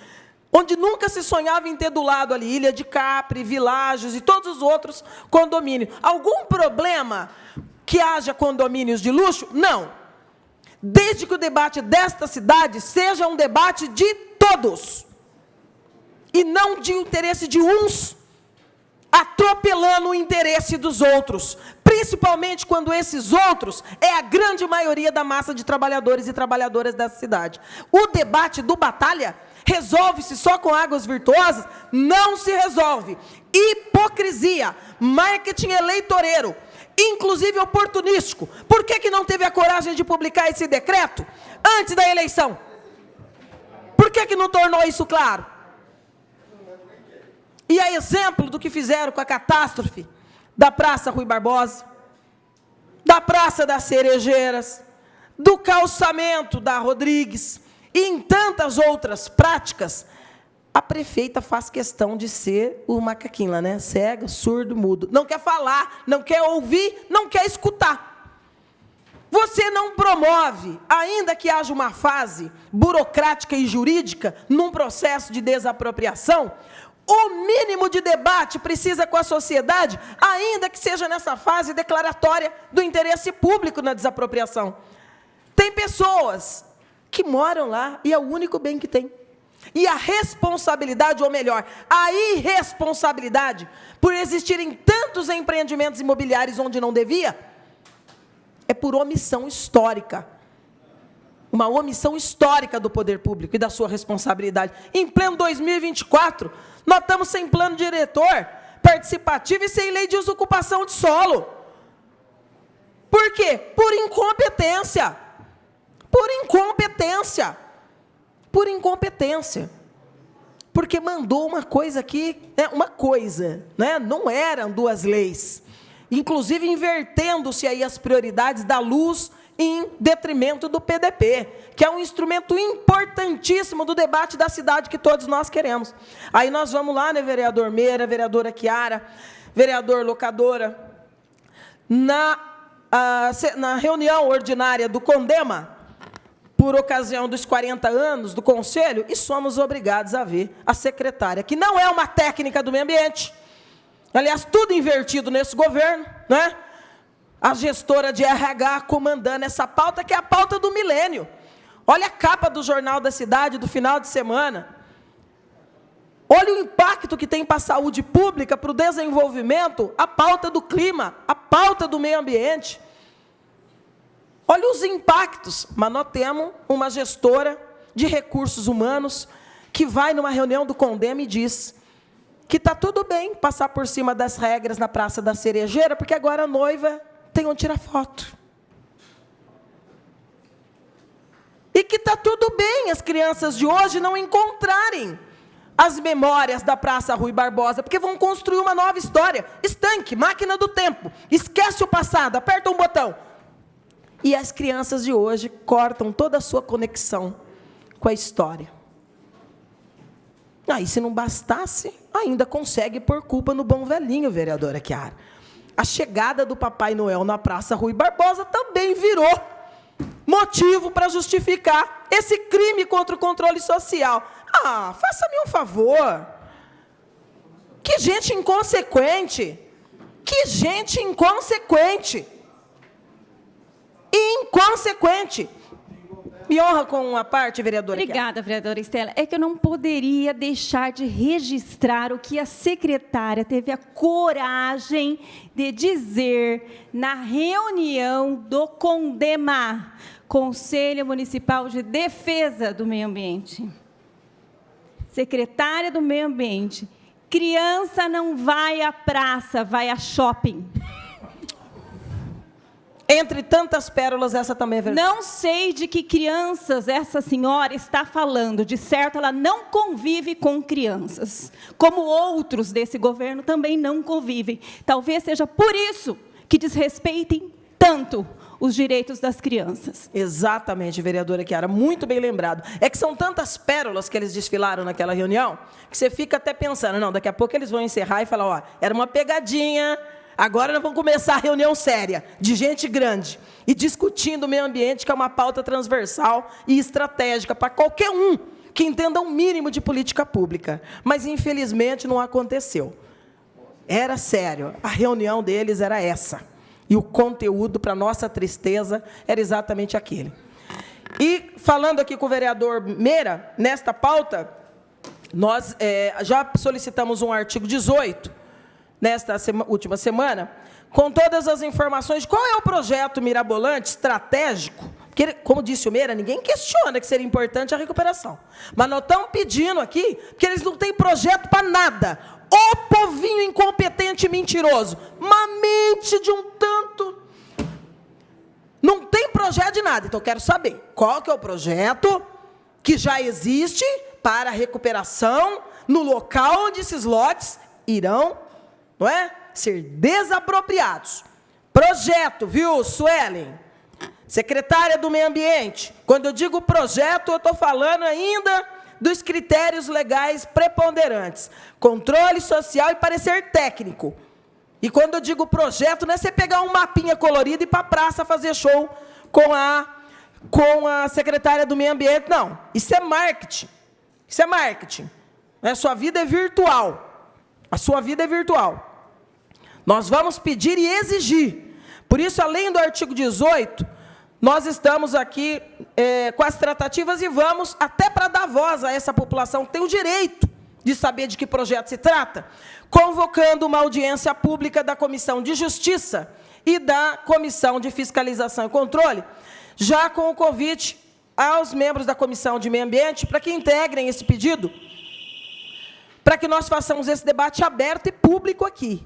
[SPEAKER 11] onde nunca se sonhava em ter do lado ali Ilha de Capri, Világios e todos os outros condomínios. Algum problema que haja condomínios de luxo? Não. Desde que o debate desta cidade seja um debate de todos, e não de interesse de uns, atropelando o interesse dos outros, principalmente quando esses outros é a grande maioria da massa de trabalhadores e trabalhadoras dessa cidade. O debate do Batalha resolve-se só com águas virtuosas? Não se resolve. Hipocrisia, marketing eleitoreiro, inclusive oportunístico. Por que não teve a coragem de publicar esse decreto antes da eleição? Por que não tornou isso claro? E a exemplo do que fizeram com a catástrofe da Praça Rui Barbosa, da Praça das Cerejeiras, do calçamento da Rodrigues e em tantas outras práticas, a prefeita faz questão de ser o macaquinho lá, né? Cego, surdo, mudo. Não quer falar, não quer ouvir, não quer escutar. Você não promove, ainda que haja uma fase burocrática e jurídica, num processo de desapropriação, o mínimo de debate precisa com a sociedade, ainda que seja nessa fase declaratória do interesse público na desapropriação. Tem pessoas que moram lá e é o único bem que tem. E a responsabilidade, ou melhor, a irresponsabilidade, por existirem tantos empreendimentos imobiliários onde não devia, é por omissão histórica. Uma omissão histórica do poder público e da sua responsabilidade. Em pleno 2024, nós estamos sem plano diretor participativo e sem lei de desocupação de solo. Por quê? Por incompetência. Por incompetência. Por incompetência. Porque mandou uma coisa aqui, né? Não eram duas leis. Inclusive invertendo-se aí as prioridades da luz em detrimento do PDP, que é um instrumento importantíssimo do debate da cidade que todos nós queremos. Aí nós vamos lá, né, vereador Meira, vereadora Chiara, vereador Locadora, na reunião ordinária do Condema, por ocasião dos 40 anos do Conselho, e somos obrigados a ver a secretária, que não é uma técnica do meio ambiente, aliás, tudo invertido nesse governo, né? A gestora de RH comandando essa pauta, que é a pauta do milênio. Olha a capa do Jornal da Cidade do final de semana. Olha o impacto que tem para a saúde pública, para o desenvolvimento, a pauta do clima, a pauta do meio ambiente. Olha os impactos, mas nós temos uma gestora de recursos humanos que vai numa reunião do Condema e diz que está tudo bem passar por cima das regras na Praça da Cerejeira, porque agora a noiva tem onde tirar foto. E que está tudo bem as crianças de hoje não encontrarem as memórias da Praça Rui Barbosa, porque vão construir uma nova história. Estanque, máquina do tempo, esquece o passado, aperta um botão. E as crianças de hoje cortam toda a sua conexão com a história. Aí, se não bastasse, ainda consegue pôr culpa no bom velhinho, vereadora Chiara. A chegada do Papai Noel na Praça Rui Barbosa também virou motivo para justificar esse crime contra o controle social. Ah, faça-me um favor. Que gente inconsequente. Que gente inconsequente. Inconsequente. Me honra com a parte, vereadora.
[SPEAKER 12] Obrigada, vereadora Estela. É que eu não poderia deixar de registrar o que a secretária teve a coragem de dizer na reunião do Condema, Conselho Municipal de Defesa do Meio Ambiente. Secretária do Meio Ambiente, criança não vai à praça, vai a shopping.
[SPEAKER 11] Entre tantas pérolas, essa também é verdade.
[SPEAKER 12] Não sei de que crianças essa senhora está falando. De certo, ela não convive com crianças. Como outros desse governo também não convivem. Talvez seja por isso que desrespeitem tanto os direitos das crianças.
[SPEAKER 11] Exatamente, vereadora Chiara, muito bem lembrado. É que são tantas pérolas que eles desfilaram naquela reunião, que você fica até pensando, não, daqui a pouco eles vão encerrar e falar, ó, era uma pegadinha. Agora nós vamos começar a reunião séria, de gente grande, e discutindo o meio ambiente, que é uma pauta transversal e estratégica para qualquer um que entendam o mínimo de política pública, mas, infelizmente, não aconteceu. Era sério, a reunião deles era essa, e o conteúdo, para nossa tristeza, era exatamente aquele. E, falando aqui com o vereador Meira, nesta pauta, nós já solicitamos um artigo 18, nesta última semana, com todas as informações de qual é o projeto mirabolante, estratégico, porque, como disse o Meira, ninguém questiona que seria importante a recuperação. Mas nós estamos pedindo aqui, porque eles não têm projeto para nada. Ô povinho incompetente e mentiroso, uma mente de um tanto... Não tem projeto de nada, então eu quero saber qual que é o projeto que já existe para a recuperação no local onde esses lotes irão, não é, ser desapropriados. Projeto, viu, Suelen? Secretária do Meio Ambiente, quando eu digo projeto, eu estou falando ainda dos critérios legais preponderantes. Controle social e parecer técnico. E quando eu digo projeto, não é você pegar um mapinha colorido e ir para a praça fazer show com a secretária do Meio Ambiente, não. Isso é marketing. Isso é marketing. A sua vida é virtual. A sua vida é virtual. Nós vamos pedir e exigir. Por isso, além do artigo 18, nós estamos aqui com as tratativas e vamos, até para dar voz a essa população que tem o direito de saber de que projeto se trata, convocando uma audiência pública da Comissão de Justiça e da Comissão de Fiscalização e Controle, já com o convite aos membros da Comissão de Meio Ambiente para que integrem esse pedido, para que nós façamos esse debate aberto e público aqui,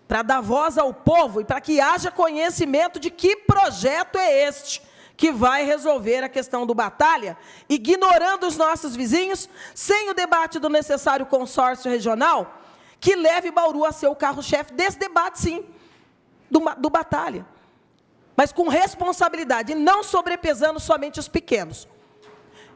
[SPEAKER 11] para dar voz ao povo e para que haja conhecimento de que projeto é este que vai resolver a questão do Batalha, ignorando os nossos vizinhos, sem o debate do necessário consórcio regional, que leve Bauru a ser o carro-chefe desse debate, sim, do Batalha. Mas com responsabilidade, e não sobrepesando somente os pequenos.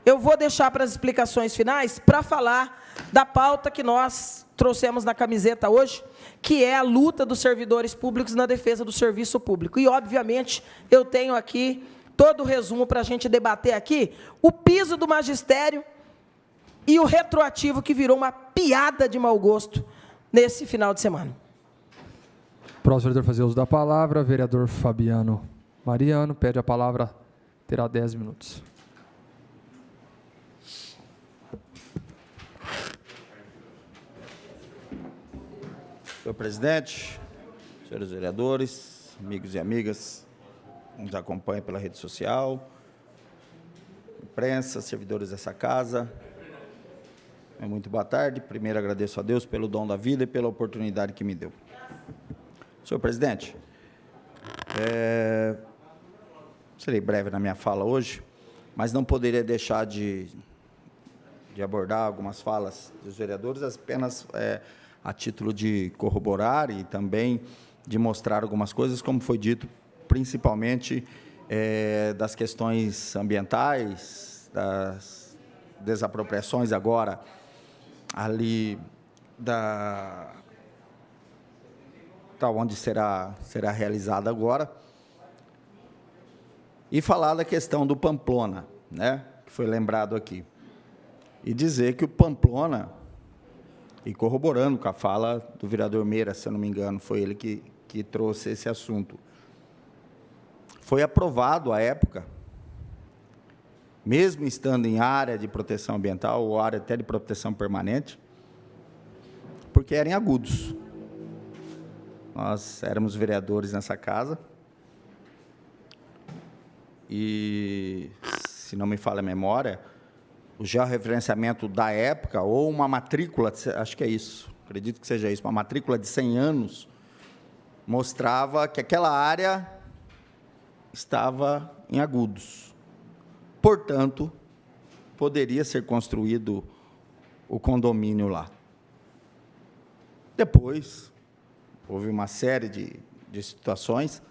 [SPEAKER 11] Eu vou deixar para as explicações finais, para falar da pauta que nós trouxemos na camiseta hoje, que é a luta dos servidores públicos na defesa do serviço público. E, obviamente, eu tenho aqui todo o resumo para a gente debater aqui, o piso do magistério e o retroativo que virou uma piada de mau gosto nesse final de semana.
[SPEAKER 1] Próximo vereador fazer uso da palavra, vereador Fabiano Mariano, pede a palavra, terá 10 minutos.
[SPEAKER 13] Senhor presidente, senhores vereadores, amigos e amigas, nos acompanha pela rede social, imprensa, servidores dessa casa. Muito boa tarde. Primeiro agradeço a Deus pelo dom da vida e pela oportunidade que me deu. Senhor presidente, serei breve na minha fala hoje, mas não poderia deixar de abordar algumas falas dos vereadores, apenas a título de corroborar e também de mostrar algumas coisas, como foi dito, principalmente das questões ambientais, das desapropriações agora, ali da onde será realizada agora, e falar da questão do Pamplona, né, que foi lembrado aqui, e dizer que o Pamplona, e corroborando com a fala do vereador Meira, se eu não me engano, foi ele que trouxe esse assunto, foi aprovado à época, mesmo estando em área de proteção ambiental, ou área até de proteção permanente, porque era em Agudos. Nós éramos vereadores nessa casa, e, se não me falha a memória, o georreferenciamento da época, ou uma matrícula, acho que é isso, acredito que seja isso, uma matrícula de 100 anos, mostrava que aquela área estava em Agudos. Portanto, poderia ser construído o condomínio lá. Depois, houve uma série de situações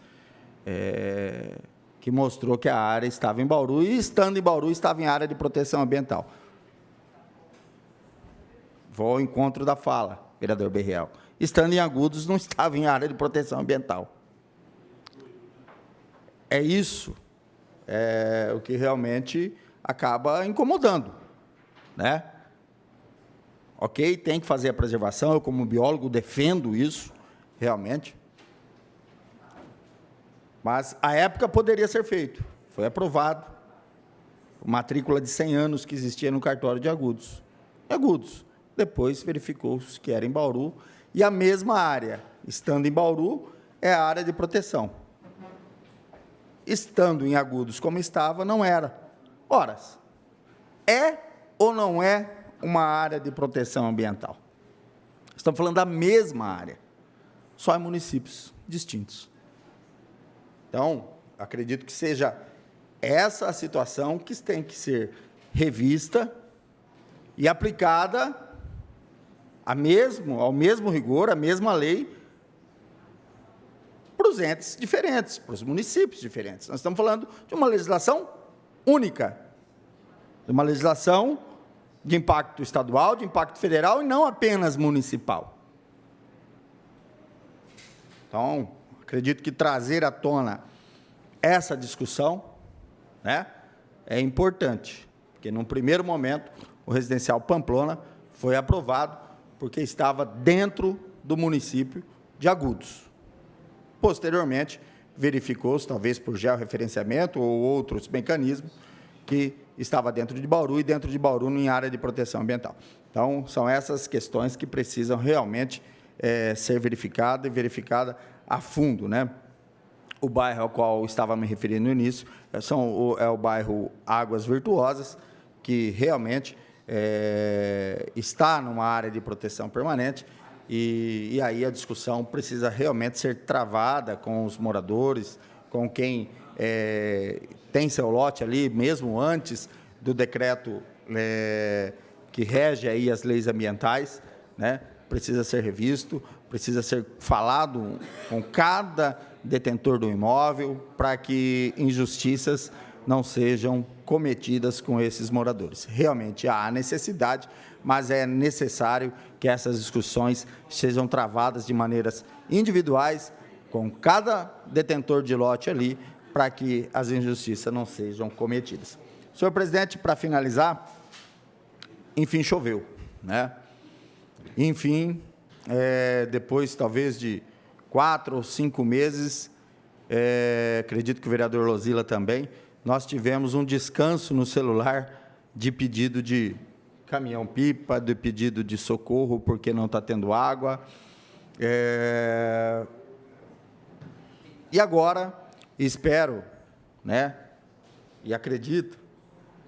[SPEAKER 13] que mostrou que a área estava em Bauru, e, estando em Bauru, estava em área de proteção ambiental. Vou ao encontro da fala, vereador Berriel. Estando em Agudos, não estava em área de proteção ambiental. É isso o que realmente acaba incomodando. né? Ok, tem que fazer a preservação, eu como biólogo defendo isso, realmente. Mas, à época, poderia ser feito. Foi aprovado. Matrícula de 100 anos que existia no cartório de Agudos. Agudos. Depois verificou-se que era em Bauru. E a mesma área, estando em Bauru, é a área de proteção. Estando em Agudos como estava, não era. Ora, é ou não é uma área de proteção ambiental? Estamos falando da mesma área, só em municípios distintos. Então, acredito que seja essa a situação que tem que ser revista e aplicada ao mesmo rigor, à mesma lei, para os entes diferentes, para os municípios diferentes. Nós estamos falando de uma legislação única, de uma legislação de impacto estadual, de impacto federal e não apenas municipal. Então, acredito que trazer à tona essa discussão, né, é importante, porque, num primeiro momento, o residencial Pamplona foi aprovado porque estava dentro do município de Agudos. Posteriormente, verificou-se, talvez por georreferenciamento ou outros mecanismos, que estava dentro de Bauru e dentro de Bauru em área de proteção ambiental. Então, são essas questões que precisam realmente ser verificadas e verificadas a fundo, né? O bairro ao qual estava me referindo no início é o bairro Águas Virtuosas, que realmente está numa área de proteção permanente, e aí a discussão precisa realmente ser travada com os moradores, com quem tem seu lote ali, mesmo antes do decreto que rege aí as leis ambientais, né? Precisa ser revisto, precisa ser falado com cada detentor do imóvel para que injustiças não sejam cometidas com esses moradores. Realmente há necessidade, mas é necessário que essas discussões sejam travadas de maneiras individuais, com cada detentor de lote ali, para que as injustiças não sejam cometidas. Senhor presidente, para finalizar, enfim, choveu, né? Enfim, depois talvez de 4 ou 5 meses, acredito que o vereador Lozila também, nós tivemos um descanso no celular de pedido de caminhão-pipa, de pedido de socorro porque não está tendo água. E agora, espero, né, e acredito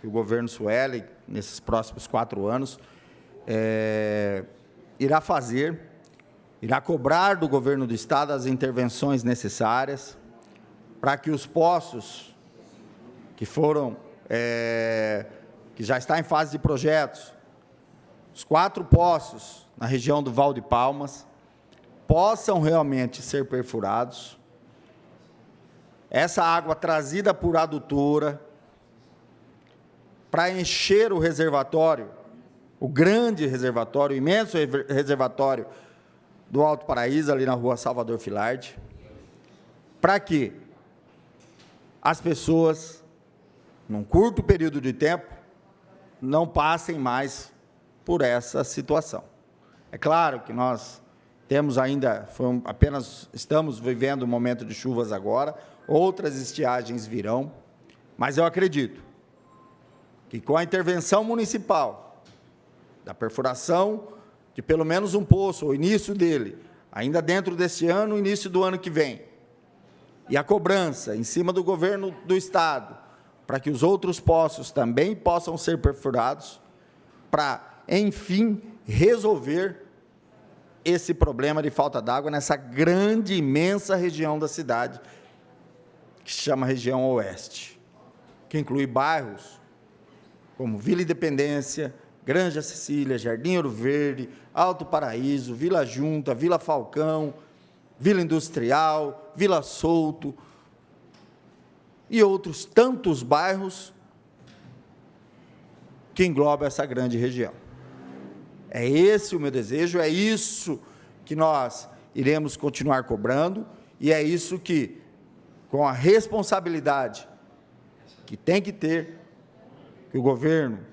[SPEAKER 13] que o governo Sueli, nesses próximos 4 anos, irá cobrar do governo do Estado as intervenções necessárias para que os poços que já está em fase de projetos, os 4 poços na região do Val de Palmas, possam realmente ser perfurados, essa água trazida por adutora, para encher o reservatório, o grande reservatório, o imenso reservatório do Alto Paraíso, ali na rua Salvador Filardi, para que as pessoas, num curto período de tempo, não passem mais por essa situação. É claro que nós temos ainda, estamos vivendo um momento de chuvas agora, outras estiagens virão, mas eu acredito que com a intervenção municipal, da perfuração de pelo menos um poço, o início dele, ainda dentro deste ano, início do ano que vem, e a cobrança em cima do governo do Estado, para que os outros poços também possam ser perfurados, para, enfim, resolver esse problema de falta d'água nessa grande, imensa região da cidade, que se chama região Oeste, que inclui bairros como Vila Independência, Granja Cecília, Jardim Ouro Verde, Alto Paraíso, Vila Junta, Vila Falcão, Vila Industrial, Vila Souto e outros tantos bairros que englobam essa grande região. É esse o meu desejo, é isso que nós iremos continuar cobrando e é isso que, com a responsabilidade que tem que ter, que o governo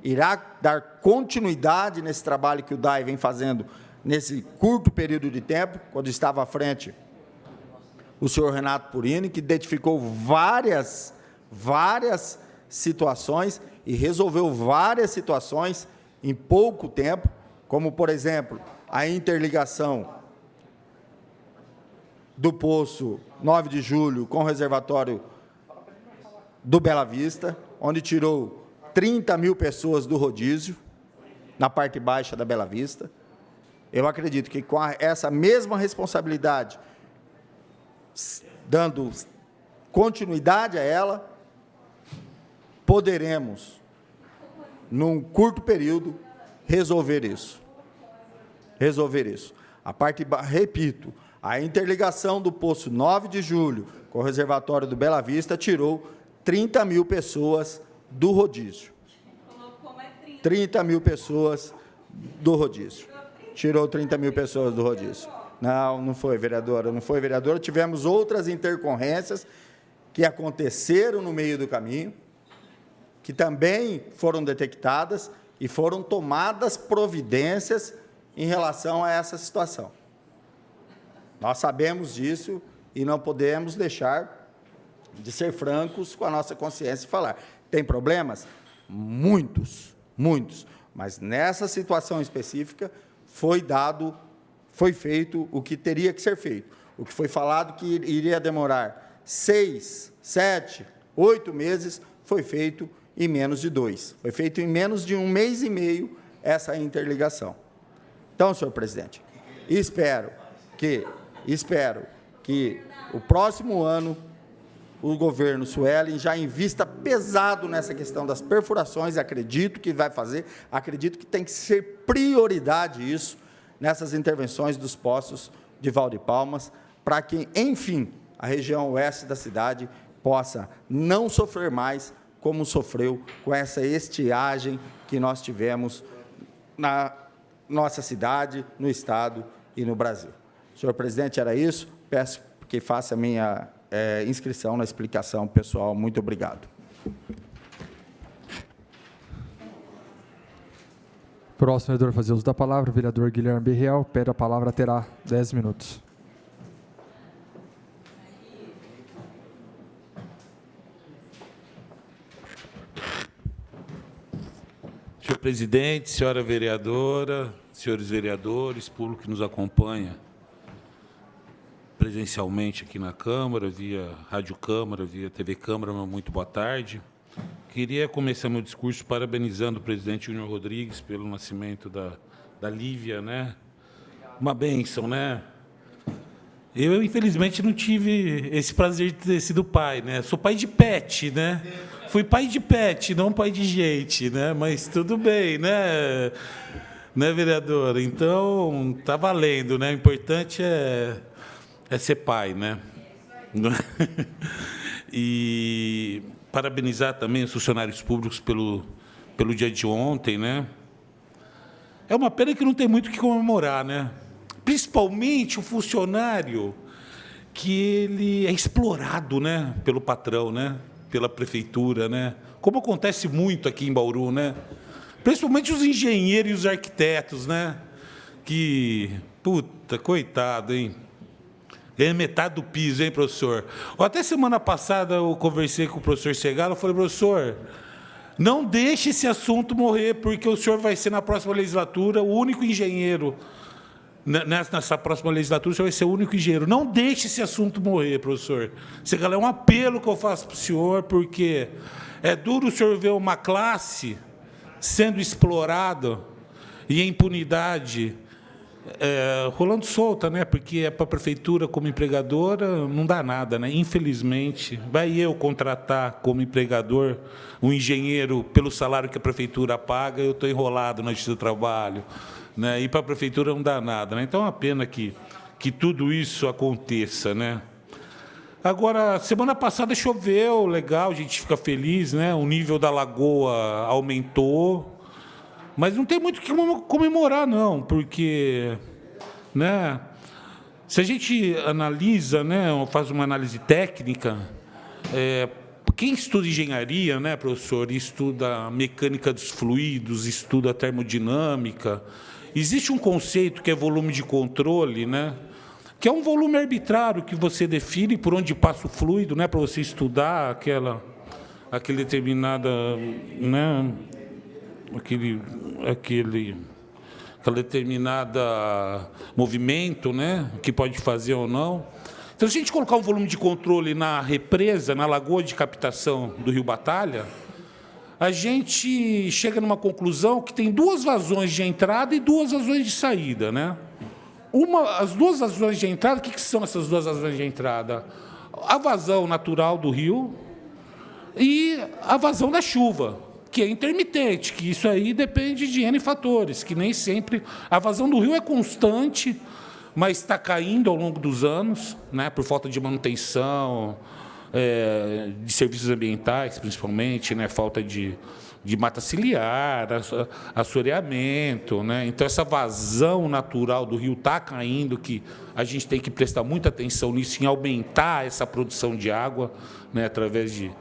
[SPEAKER 13] irá dar continuidade nesse trabalho que o DAI vem fazendo nesse curto período de tempo, quando estava à frente o senhor Renato Purini, que identificou várias situações e resolveu várias situações em pouco tempo, como, por exemplo, a interligação do poço 9 de julho com o reservatório do Bela Vista, onde tirou 30 mil pessoas do rodízio, na parte baixa da Bela Vista. Eu acredito que com essa mesma responsabilidade, dando continuidade a ela, poderemos, num curto período, resolver isso. Repito, a interligação do poço 9 de julho com o reservatório do Bela Vista tirou 30 mil pessoas do rodízio. 30 mil pessoas do rodízio. Tirou 30 mil pessoas do rodízio. Não foi, vereadora, não foi, vereadora. Tivemos outras intercorrências que aconteceram no meio do caminho, que também foram detectadas e foram tomadas providências em relação a essa situação. Nós sabemos disso e não podemos deixar de ser francos com a nossa consciência e falar. Tem problemas? Muitos, mas nessa situação específica foi feito o que teria que ser feito. O que foi falado que iria demorar 6, 7, 8 meses, foi feito em menos de 2. Foi feito em menos de 1 mês e meio essa interligação. Então, senhor presidente, espero que o próximo ano o governo Suelen já invista pesado nessa questão das perfurações, acredito que vai fazer, acredito que tem que ser prioridade isso, nessas intervenções dos poços de Valde Palmas, para que, enfim, a região oeste da cidade possa não sofrer mais como sofreu com essa estiagem que nós tivemos na nossa cidade, no Estado e no Brasil. Senhor presidente, era isso. Peço que faça a minha inscrição na explicação pessoal. Muito obrigado.
[SPEAKER 1] Próximo vereador a fazer uso da palavra, o vereador Guilherme Berriel. Pede a palavra, terá 10 minutos.
[SPEAKER 14] Senhor presidente, senhora vereadora, senhores vereadores, público que nos acompanha presencialmente aqui na Câmara, via Rádio Câmara, via TV Câmara, muito boa tarde. Queria começar meu discurso parabenizando o presidente Júnior Rodrigues pelo nascimento da Lívia, né? Uma bênção, né? Eu, infelizmente, não tive esse prazer de ter sido pai, né? Sou pai de pet, né? Fui pai de pet, não pai de gente, né? Mas tudo bem, né? Né, vereadora? Então, tá valendo, né? O importante é ser pai, né? E parabenizar também os funcionários públicos pelo dia de ontem, né? É uma pena que não tem muito o que comemorar, né? Principalmente o funcionário que ele é explorado, né? Pelo patrão, né? Pela prefeitura, né? Como acontece muito aqui em Bauru, né? Principalmente os engenheiros e os arquitetos, né? Que, puta, coitado, hein? Ganha metade do piso, hein, professor? Até semana passada eu conversei com o professor Segalo, eu falei, professor, não deixe esse assunto morrer, porque o senhor vai ser, na próxima legislatura, o único engenheiro. Nessa próxima legislatura, o senhor vai ser o único engenheiro. Não deixe esse assunto morrer, professor. Segalo, é um apelo que eu faço para o senhor, porque é duro o senhor ver uma classe sendo explorada e a impunidade rolando solta, né? Porque é para a prefeitura como empregadora, não dá nada, né? Infelizmente, vai eu contratar como empregador um engenheiro pelo salário que a prefeitura paga, eu estou enrolado na Justiça do Trabalho, né? E para a prefeitura não dá nada, né? Então é uma pena que tudo isso aconteça, né? Agora, semana passada choveu, legal, a gente fica feliz, né? O nível da lagoa aumentou. Mas não tem muito o que comemorar, não, porque, né, se a gente analisa, né, faz uma análise técnica, quem estuda engenharia, né, professor, estuda mecânica dos fluidos, estuda termodinâmica, existe um conceito que é volume de controle, né, que é um volume arbitrário que você define por onde passa o fluido, né, para você estudar aquela determinada, né, aquela determinada movimento, né, que pode fazer ou não. Então, se a gente colocar um volume de controle na represa, na lagoa de captação do Rio Batalha, a gente chega numa conclusão que tem 2 vazões de entrada e 2 vazões de saída, né? As 2 vazões de entrada, o que são essas 2 vazões de entrada? A vazão natural do rio e a vazão da chuva, que é intermitente, que isso aí depende de N fatores, que nem sempre... A vazão do rio é constante, mas está caindo ao longo dos anos, né, por falta de manutenção, de serviços ambientais, principalmente, né, falta de mata ciliar, assoreamento, né? Então, essa vazão natural do rio está caindo, que a gente tem que prestar muita atenção nisso, em aumentar essa produção de água, né, através de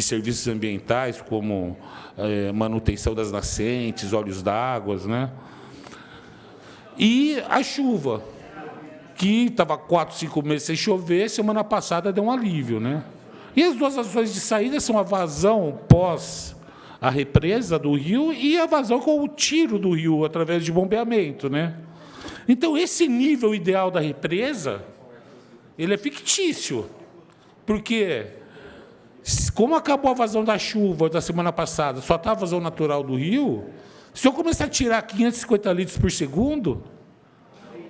[SPEAKER 14] serviços ambientais, como manutenção das nascentes, olhos d'água, né? E a chuva, que estava 4, 5 meses sem chover, semana passada deu um alívio, né? E as 2 vazões de saída são a vazão pós a represa do rio e a vazão com o tiro do rio através de bombeamento, né? Então, esse nível ideal da represa, ele é fictício, porque como acabou a vazão da chuva da semana passada, só está a vazão natural do rio, se eu começar a tirar 550 litros por segundo,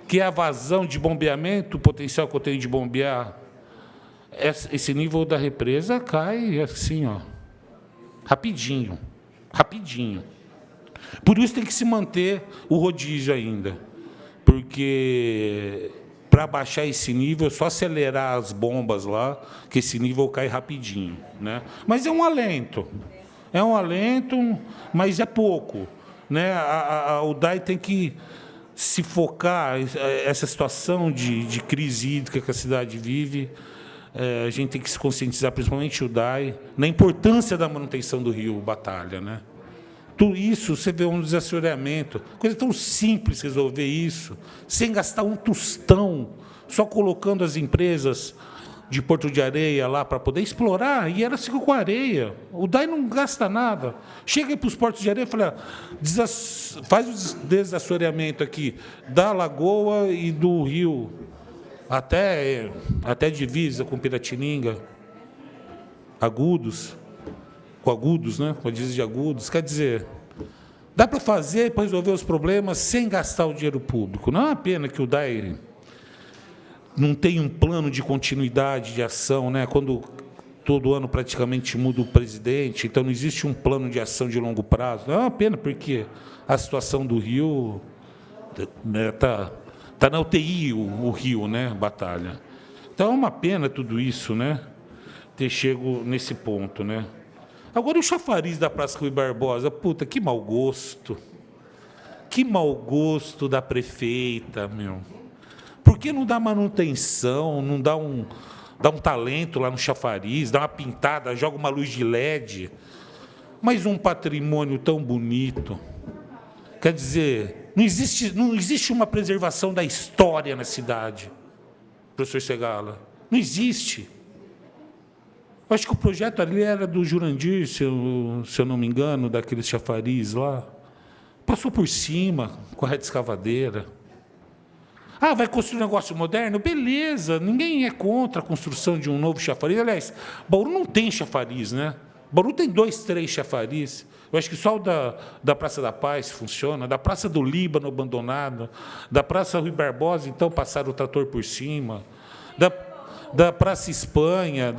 [SPEAKER 14] que é a vazão de bombeamento, o potencial que eu tenho de bombear, esse nível da represa cai assim, ó, rapidinho, rapidinho. Por isso tem que se manter o rodízio ainda, porque para baixar esse nível, é só acelerar as bombas lá, que esse nível cai rapidinho, né? Mas é um alento, mas é pouco, né? O DAI tem que se focar essa situação de crise hídrica que a cidade vive. A gente tem que se conscientizar, principalmente o DAI, na importância da manutenção do rio Batalha, né? Tudo isso, você vê um desassoreamento, coisa tão simples resolver isso, sem gastar um tostão, só colocando as empresas de Porto de Areia lá para poder explorar, e era assim com areia. O DAI não gasta nada. Chega aí para os portos de areia e fala, faz o desassoreamento aqui da lagoa e do rio, até divisa com Piratininga, Agudos, com Agudos, né? Com a divisa de Agudos. Quer dizer, dá para fazer, para resolver os problemas sem gastar o dinheiro público. Não é uma pena que o DAI não tem um plano de continuidade de ação, né? Quando todo ano praticamente muda o presidente, então não existe um plano de ação de longo prazo. Não é uma pena, porque a situação do Rio está na UTI, o Rio, né, Batalha. Então é uma pena tudo isso, né, ter chego nesse ponto, né. Agora o chafariz da Praça Rui Barbosa, puta, que mau gosto. Que mau gosto da prefeita, meu. Por que não dá manutenção, não dá um talento lá no chafariz, dá uma pintada, joga uma luz de LED? Mas um patrimônio tão bonito. Quer dizer, não existe uma preservação da história na cidade, professor Segala. Não existe. Eu acho que o projeto ali era do Jurandir, se eu não me engano, daqueles chafariz lá. Passou por cima com a rede escavadeira. Ah, vai construir um negócio moderno? Beleza, ninguém é contra a construção de um novo chafariz. Aliás, Bauru não tem chafariz, né? Bauru tem 2, 3 chafariz. Eu acho que só o da Praça da Paz funciona, da Praça do Líbano abandonado, da Praça Rui Barbosa, então, passaram o trator por cima, da Praça Espanha,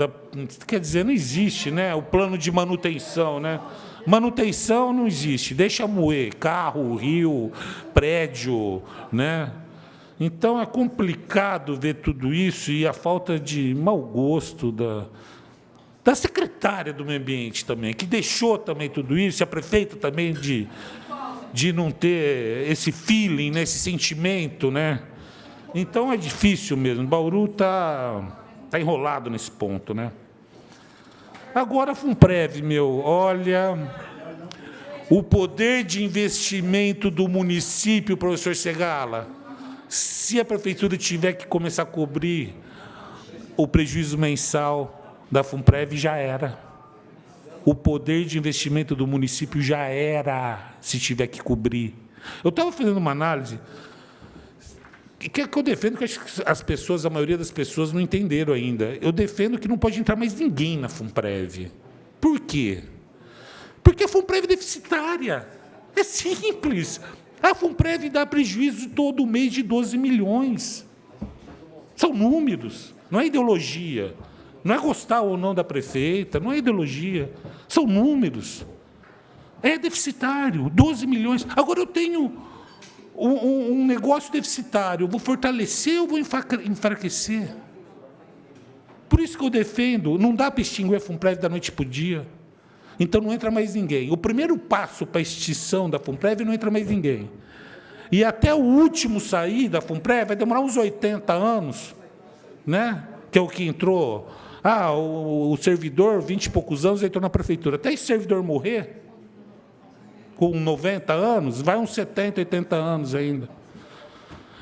[SPEAKER 14] quer dizer, não existe, né, o plano de manutenção, né? Manutenção não existe, deixa moer, carro, rio, prédio, né? Então, é complicado ver tudo isso e a falta de mau gosto da secretária do Meio Ambiente também, que deixou também tudo isso, a prefeita também de não ter esse feeling, né, esse sentimento, né? Então, é difícil mesmo. Bauru está enrolado nesse ponto, né? Agora a Funprev, olha, o poder de investimento do município, professor Segala, se a prefeitura tiver que começar a cobrir o prejuízo mensal da Funprev, já era. O poder de investimento do município já era, se tiver que cobrir. Eu estava fazendo uma análise que eu defendo, que as pessoas, a maioria das pessoas não entenderam ainda. Eu defendo que não pode entrar mais ninguém na Funprev. Por quê? Porque a Funprev é deficitária. É simples. A Funprev dá prejuízo todo mês de 12 milhões. São números, não é ideologia. Não é gostar ou não da prefeita, não é ideologia. São números. É deficitário, 12 milhões. Agora eu tenho um negócio deficitário, eu vou fortalecer ou vou enfraquecer? Por isso que eu defendo, não dá para extinguir a Funprev da noite para o dia. Então não entra mais ninguém. O primeiro passo para a extinção da Funprev não entra mais ninguém. E até o último sair da Funprev vai demorar uns 80 anos, né? Que é o que entrou. O servidor, 20 e poucos anos, entrou na prefeitura. Até esse servidor morrer, com 90 anos, vai uns 70, 80 anos ainda.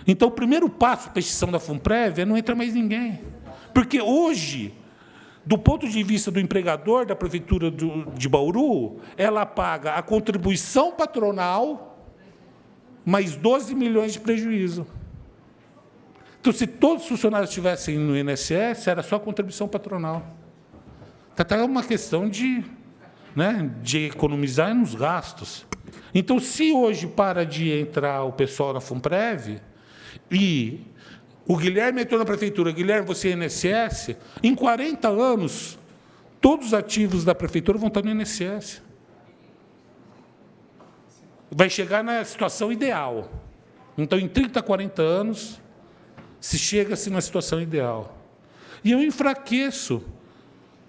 [SPEAKER 14] Então, o primeiro passo para a extinção da Funprev é não entrar mais ninguém. Porque hoje, do ponto de vista do empregador da prefeitura de Bauru, ela paga a contribuição patronal mais 12 milhões de prejuízo. Então, se todos os funcionários estivessem no INSS, era só contribuição patronal. Então, é uma questão de economizar nos gastos. Então, se hoje para de entrar o pessoal na Funprev, e o Guilherme entrou na prefeitura, Guilherme, você é INSS, em 40 anos, todos os ativos da prefeitura vão estar no INSS. Vai chegar na situação ideal. Então, em 30, 40 anos, se chega-se na situação ideal. E eu enfraqueço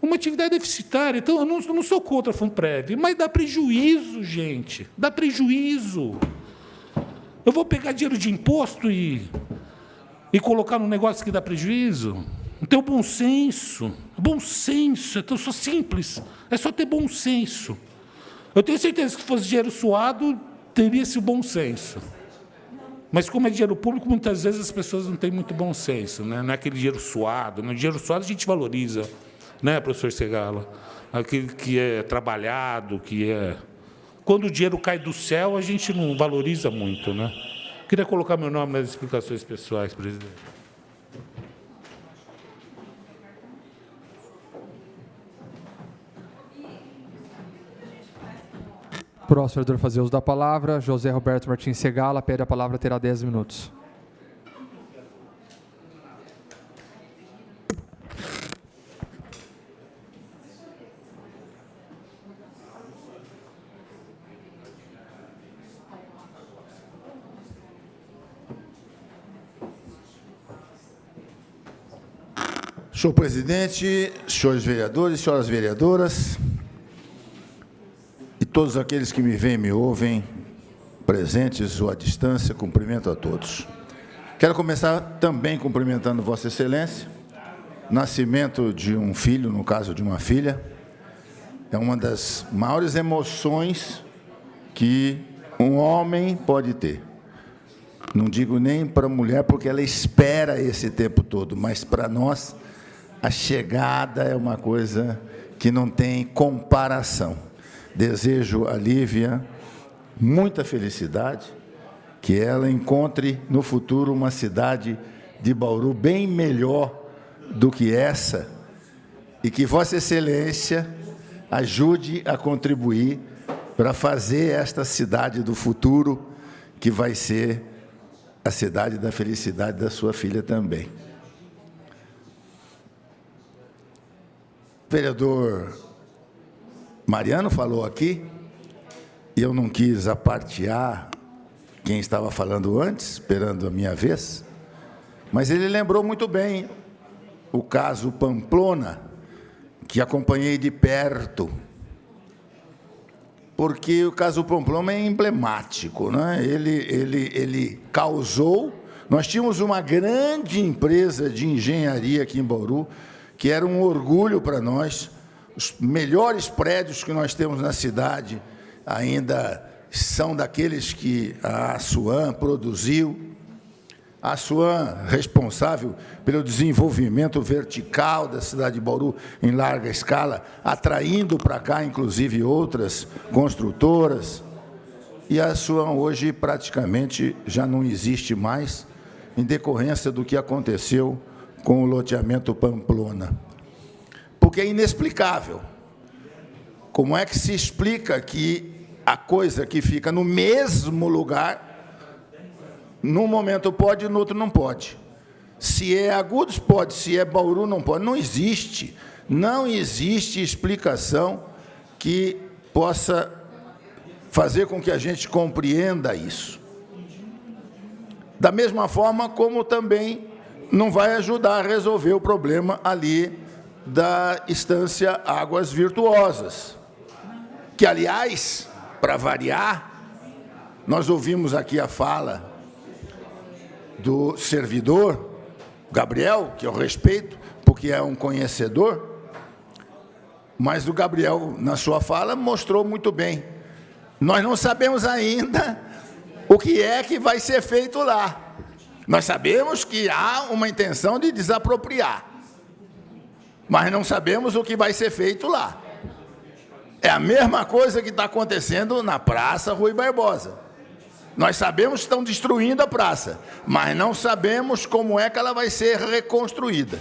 [SPEAKER 14] uma atividade deficitária. Então, eu não sou contra a Funprev, mas dá prejuízo, gente. Dá prejuízo. Eu vou pegar dinheiro de imposto e colocar num negócio que dá prejuízo? Então, bom senso. Bom senso. Então, só simples. É só ter bom senso. Eu tenho certeza que se fosse dinheiro suado, teria-se o bom senso. Mas, como é dinheiro público, muitas vezes as pessoas não têm muito bom senso, né? Não é aquele dinheiro suado. No dinheiro suado a gente valoriza, né, professor Segala? Aquele que é trabalhado, que é... Quando o dinheiro cai do céu, a gente não valoriza muito, né? Queria colocar meu nome nas explicações pessoais, presidente.
[SPEAKER 1] Próximo vereador a fazer uso da palavra, José Roberto Martins Segala, pede a palavra, terá 10 minutos.
[SPEAKER 15] Senhor presidente, senhores vereadores, senhoras vereadoras, e todos aqueles que me veem e me ouvem, presentes ou à distância, cumprimento a todos. Quero começar também cumprimentando Vossa Excelência. Nascimento de um filho, no caso de uma filha, é uma das maiores emoções que um homem pode ter. Não digo nem para a mulher, porque ela espera esse tempo todo, mas para nós, a chegada é uma coisa que não tem comparação. Desejo a Lívia muita felicidade, que ela encontre no futuro uma cidade de Bauru bem melhor do que essa, e que Vossa Excelência ajude a contribuir para fazer esta cidade do futuro, que vai ser a cidade da felicidade da sua filha também. O vereador Mariano falou aqui, e eu não quis apartear quem estava falando antes, esperando a minha vez, mas ele lembrou muito bem o caso Pamplona, que acompanhei de perto, porque o caso Pamplona é emblemático, né? Ele causou... Nós tínhamos uma grande empresa de engenharia aqui em Bauru, que era um orgulho para nós, Os melhores prédios que nós temos na cidade ainda são daqueles que a Assuam produziu. A Assuam, responsável pelo desenvolvimento vertical da cidade de Bauru em larga escala, atraindo para cá, inclusive, outras construtoras. E a Assuam hoje praticamente já não existe mais, em decorrência do que aconteceu com o loteamento Pamplona. Porque é inexplicável. Como é que se explica que a coisa que fica no mesmo lugar, num momento pode e no outro não pode? Se é Agudos, pode. Se é Bauru, não pode. Não existe. Não existe explicação que possa fazer com que a gente compreenda isso. Da mesma forma como também não vai ajudar a resolver o problema ali da estância Águas Virtuosas, que, aliás, para variar, nós ouvimos aqui a fala do servidor, Gabriel, que eu respeito, porque é um conhecedor, mas o Gabriel, na sua fala, mostrou muito bem. Nós não sabemos ainda o que é que vai ser feito lá. Nós sabemos que há uma intenção de desapropriar, mas não sabemos o que vai ser feito lá. É a mesma coisa que está acontecendo na Praça Rui Barbosa. Nós sabemos que estão destruindo a praça, mas não sabemos como é que ela vai ser reconstruída.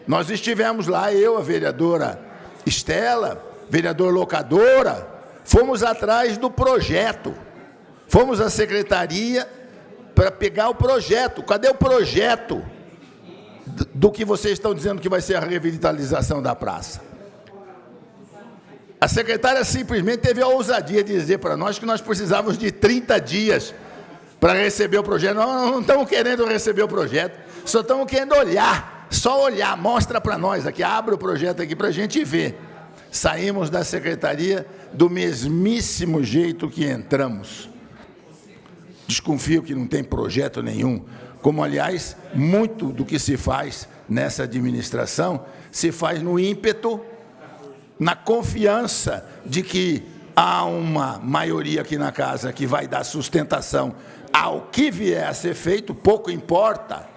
[SPEAKER 15] Nós estivemos lá, eu, a vereadora Estela, vereador Locadora, fomos atrás do projeto. Fomos à secretaria para pegar o projeto. Cadê o projeto do que vocês estão dizendo que vai ser a revitalização da praça? A secretária simplesmente teve a ousadia de dizer para nós que nós precisávamos de 30 dias para receber o projeto. Nós não estamos querendo receber o projeto, só estamos querendo olhar, só olhar, mostra para nós aqui, abre o projeto aqui para a gente ver. Saímos da secretaria do mesmíssimo jeito que entramos. Desconfio que não tem projeto nenhum, como, aliás, muito do que se faz nessa administração se faz no ímpeto, na confiança de que há uma maioria aqui na casa que vai dar sustentação ao que vier a ser feito. Pouco importa,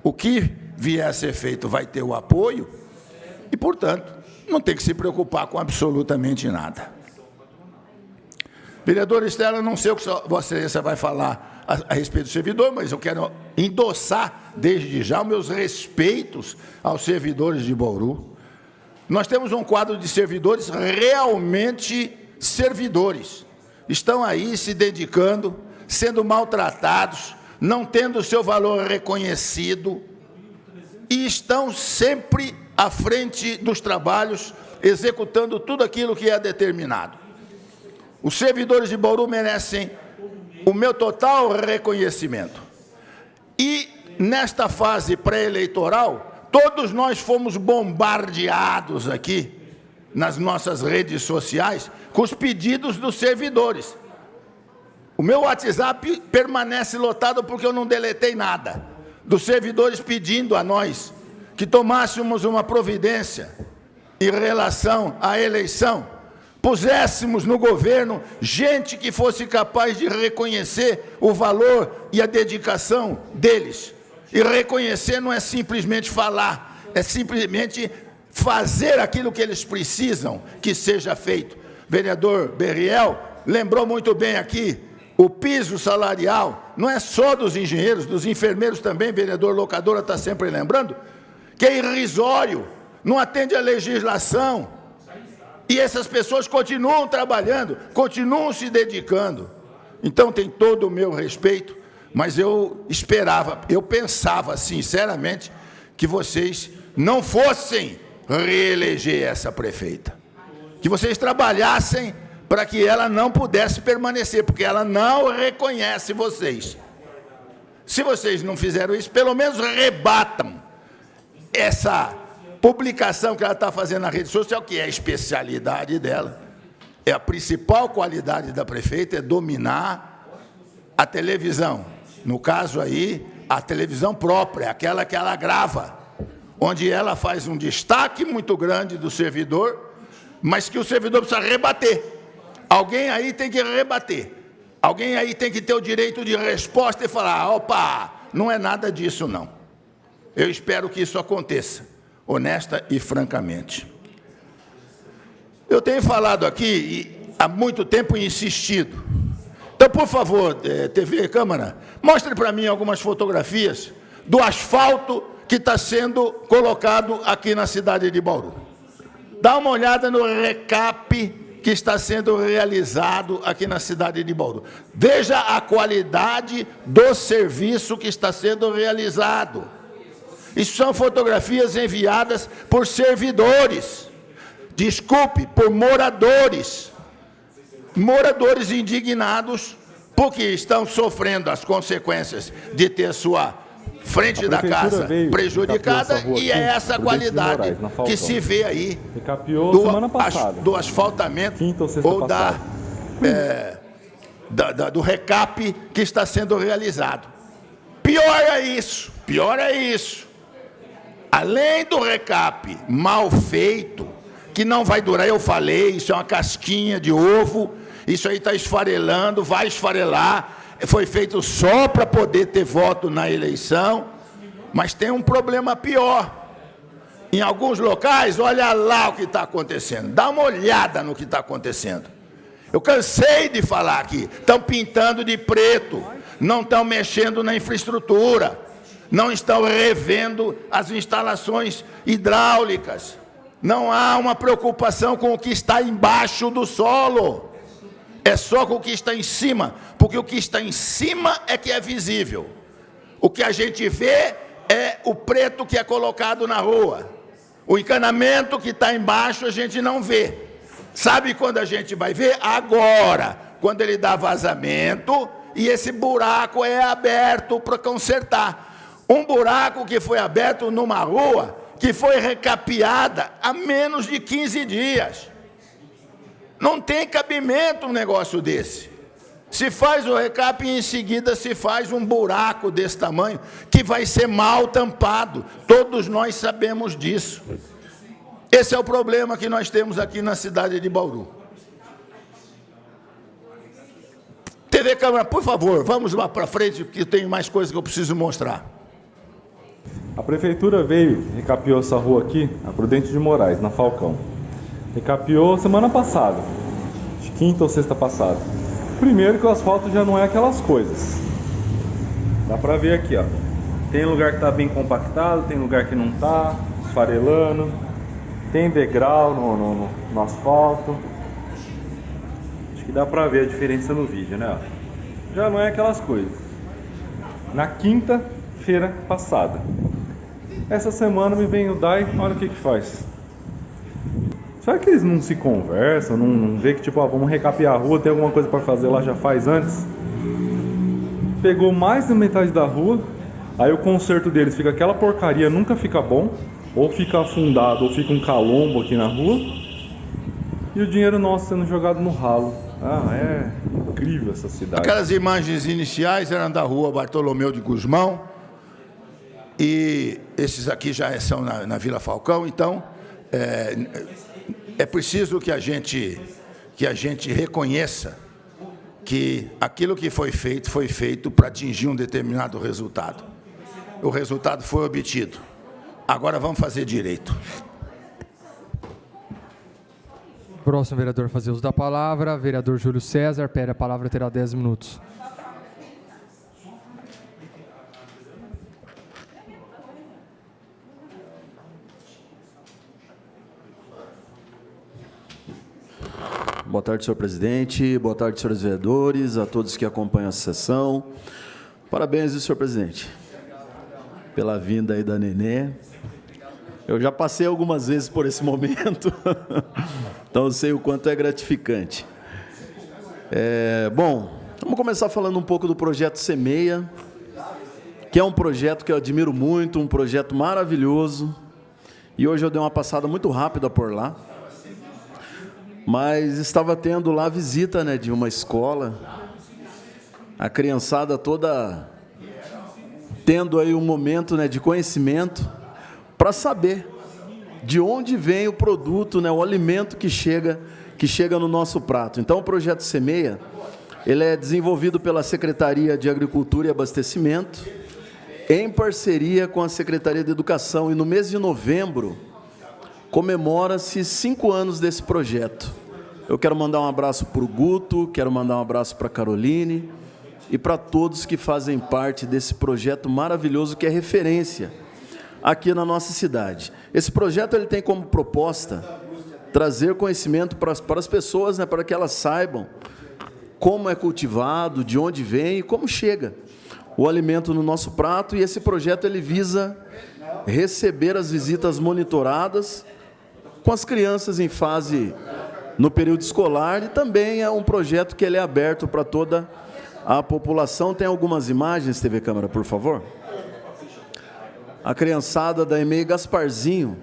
[SPEAKER 15] o que vier a ser feito vai ter o apoio e, portanto, não tem que se preocupar com absolutamente nada. Vereadora Estela, não sei o que Vossa Excelência vai falar a respeito do servidor, mas eu quero endossar desde já os meus respeitos aos servidores de Bauru. Nós temos um quadro de servidores realmente servidores. Estão aí se dedicando, sendo maltratados, não tendo o seu valor reconhecido e estão sempre à frente dos trabalhos, executando tudo aquilo que é determinado. Os servidores de Bauru merecem o meu total reconhecimento. E, nesta fase pré-eleitoral, todos nós fomos bombardeados aqui, nas nossas redes sociais, com os pedidos dos servidores. O meu WhatsApp permanece lotado porque eu não deletei nada. Dos servidores pedindo a nós que tomássemos uma providência em relação à eleição, puséssemos no governo gente que fosse capaz de reconhecer o valor e a dedicação deles. E reconhecer não é simplesmente falar, é simplesmente fazer aquilo que eles precisam que seja feito. Vereador Berriel lembrou muito bem aqui, o piso salarial não é só dos engenheiros, dos enfermeiros também, vereador Locadora está sempre lembrando, que é irrisório, não atende à legislação. E essas pessoas continuam trabalhando, continuam se dedicando. Então, tem todo o meu respeito, mas eu esperava, eu pensava, sinceramente, que vocês não fossem reeleger essa prefeita. Que vocês trabalhassem para que ela não pudesse permanecer, porque ela não reconhece vocês. Se vocês não fizeram isso, pelo menos rebatam essa publicação que ela está fazendo na rede social, que é a especialidade dela. É a principal qualidade da prefeita, é dominar a televisão. No caso aí, a televisão própria, aquela que ela grava. onde ela faz um destaque muito grande do servidor, mas que o servidor precisa rebater. Alguém aí tem que rebater. Alguém aí tem que ter o direito de resposta e falar, opa, não é nada disso não. Eu espero que isso aconteça, honesta e francamente. Eu tenho falado aqui há muito tempo e insistido. Então, por favor, TV Câmara, mostre para mim algumas fotografias do asfalto que está sendo colocado aqui na cidade de Bauru. Dá uma olhada no recap que está sendo realizado aqui na cidade de Bauru. Veja a qualidade do serviço que está sendo realizado. Isso são fotografias enviadas por servidores. Desculpe, por moradores. Moradores indignados porque estão sofrendo as consequências de ter sua frente da casa prejudicada, e é essa qualidade que se vê aí do asfaltamento ou do recap que está sendo realizado. Pior é isso. Além do recap mal feito, que não vai durar, eu falei, isso é uma casquinha de ovo, isso aí está esfarelando, vai esfarelar, foi feito só para poder ter voto na eleição, mas tem um problema pior. Em alguns locais, olha lá o que está acontecendo, dá uma olhada no que está acontecendo. Eu cansei de falar aqui, estão pintando de preto, não estão mexendo na infraestrutura, não estão revendo as instalações hidráulicas, não há uma preocupação com o que está embaixo do solo, é só com o que está em cima, porque o que está em cima é que é visível. O que a gente vê é o preto que é colocado na rua. O encanamento que está embaixo a gente não vê. Sabe quando a gente vai ver? Agora, quando ele dá vazamento e esse buraco é aberto para consertar. Um buraco que foi aberto numa rua que foi recapeada há menos de 15 dias. Não tem cabimento um negócio desse. Se faz o recap e em seguida se faz um buraco desse tamanho, que vai ser mal tampado. Todos nós sabemos disso. Esse é o problema que nós temos aqui na cidade de Bauru. TV Câmara, por favor, vamos lá para frente, porque tem mais coisas que eu preciso mostrar.
[SPEAKER 16] A prefeitura veio, recapeou essa rua aqui, a Prudente de Moraes, na Falcão. Recapeou semana passada, de quinta ou sexta passada. Primeiro que o asfalto já não é aquelas coisas. Dá pra ver aqui, ó. Tem lugar que tá bem compactado, tem lugar que não tá, esfarelando. Tem degrau no asfalto. Acho que dá pra ver a diferença no vídeo, né? Já não é aquelas coisas. Na quinta-feira passada. Essa semana me vem o DAI, olha o que faz. Será que eles não se conversam, não vê que tipo, vamos recapear a rua, tem alguma coisa para fazer lá, já faz antes? Pegou mais da metade da rua, aí o conserto deles fica aquela porcaria, nunca fica bom, ou fica afundado, ou fica um calombo aqui na rua, e o dinheiro nosso sendo jogado no ralo. Ah, é incrível essa cidade.
[SPEAKER 15] Aquelas imagens iniciais eram da rua Bartolomeu de Guzmão, e esses aqui já são na Vila Falcão, então é preciso que a gente reconheça que aquilo que foi feito para atingir um determinado resultado. O resultado foi obtido. Agora vamos fazer direito.
[SPEAKER 1] Próximo vereador a fazer uso da palavra, vereador Júlio César, pede a palavra, terá 10 minutos.
[SPEAKER 17] Boa tarde, senhor presidente. Boa tarde, senhores vereadores, a todos que acompanham a sessão. Parabéns, senhor presidente, pela vinda aí da Nenê. Eu já passei algumas vezes por esse momento, então eu sei o quanto é gratificante. Bom, vamos começar falando um pouco do projeto Semeia, que é um projeto que eu admiro muito, um projeto maravilhoso. E hoje eu dei uma passada muito rápida por lá. Mas estava tendo lá a visita, né, de uma escola, a criançada toda tendo aí um momento, né, de conhecimento, para saber de onde vem o produto, né, o alimento que chega no nosso prato. Então, o projeto Semeia, ele é desenvolvido pela Secretaria de Agricultura e Abastecimento, em parceria com a Secretaria de Educação, e no mês de novembro comemora-se 5 anos desse projeto. Eu quero mandar um abraço para o Guto, quero mandar um abraço para a Caroline e para todos que fazem parte desse projeto maravilhoso que é referência aqui na nossa cidade. Esse projeto ele tem como proposta trazer conhecimento para as pessoas, né, para que elas saibam como é cultivado, de onde vem e como chega o alimento no nosso prato. E esse projeto ele visa receber as visitas monitoradas com as crianças em fase no período escolar, e também é um projeto que ele é aberto para toda a população. Tem algumas imagens, TV Câmara, por favor. A criançada da EMEI Gasparzinho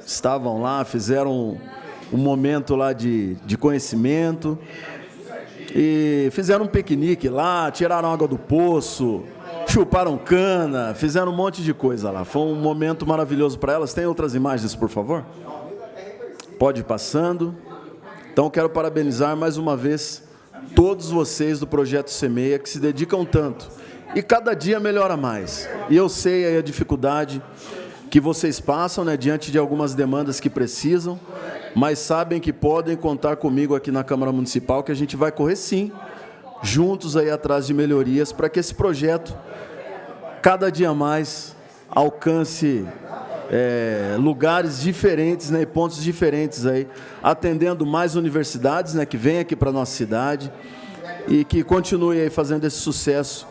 [SPEAKER 17] estavam lá, fizeram um momento lá de conhecimento, e fizeram um piquenique lá, tiraram água do poço, chuparam cana, fizeram um monte de coisa lá. Foi um momento maravilhoso para elas. Tem outras imagens, por favor? Pode ir passando. Então, quero parabenizar mais uma vez todos vocês do Projeto Semeia, que se dedicam tanto. E cada dia melhora mais. E eu sei aí a dificuldade que vocês passam, né, diante de algumas demandas que precisam, mas sabem que podem contar comigo aqui na Câmara Municipal, que a gente vai correr sim, juntos aí atrás de melhorias, para que esse projeto, cada dia mais, alcance lugares diferentes, né, e pontos diferentes aí, atendendo mais universidades, né, que vêm aqui para a nossa cidade, e que continue aí fazendo esse sucesso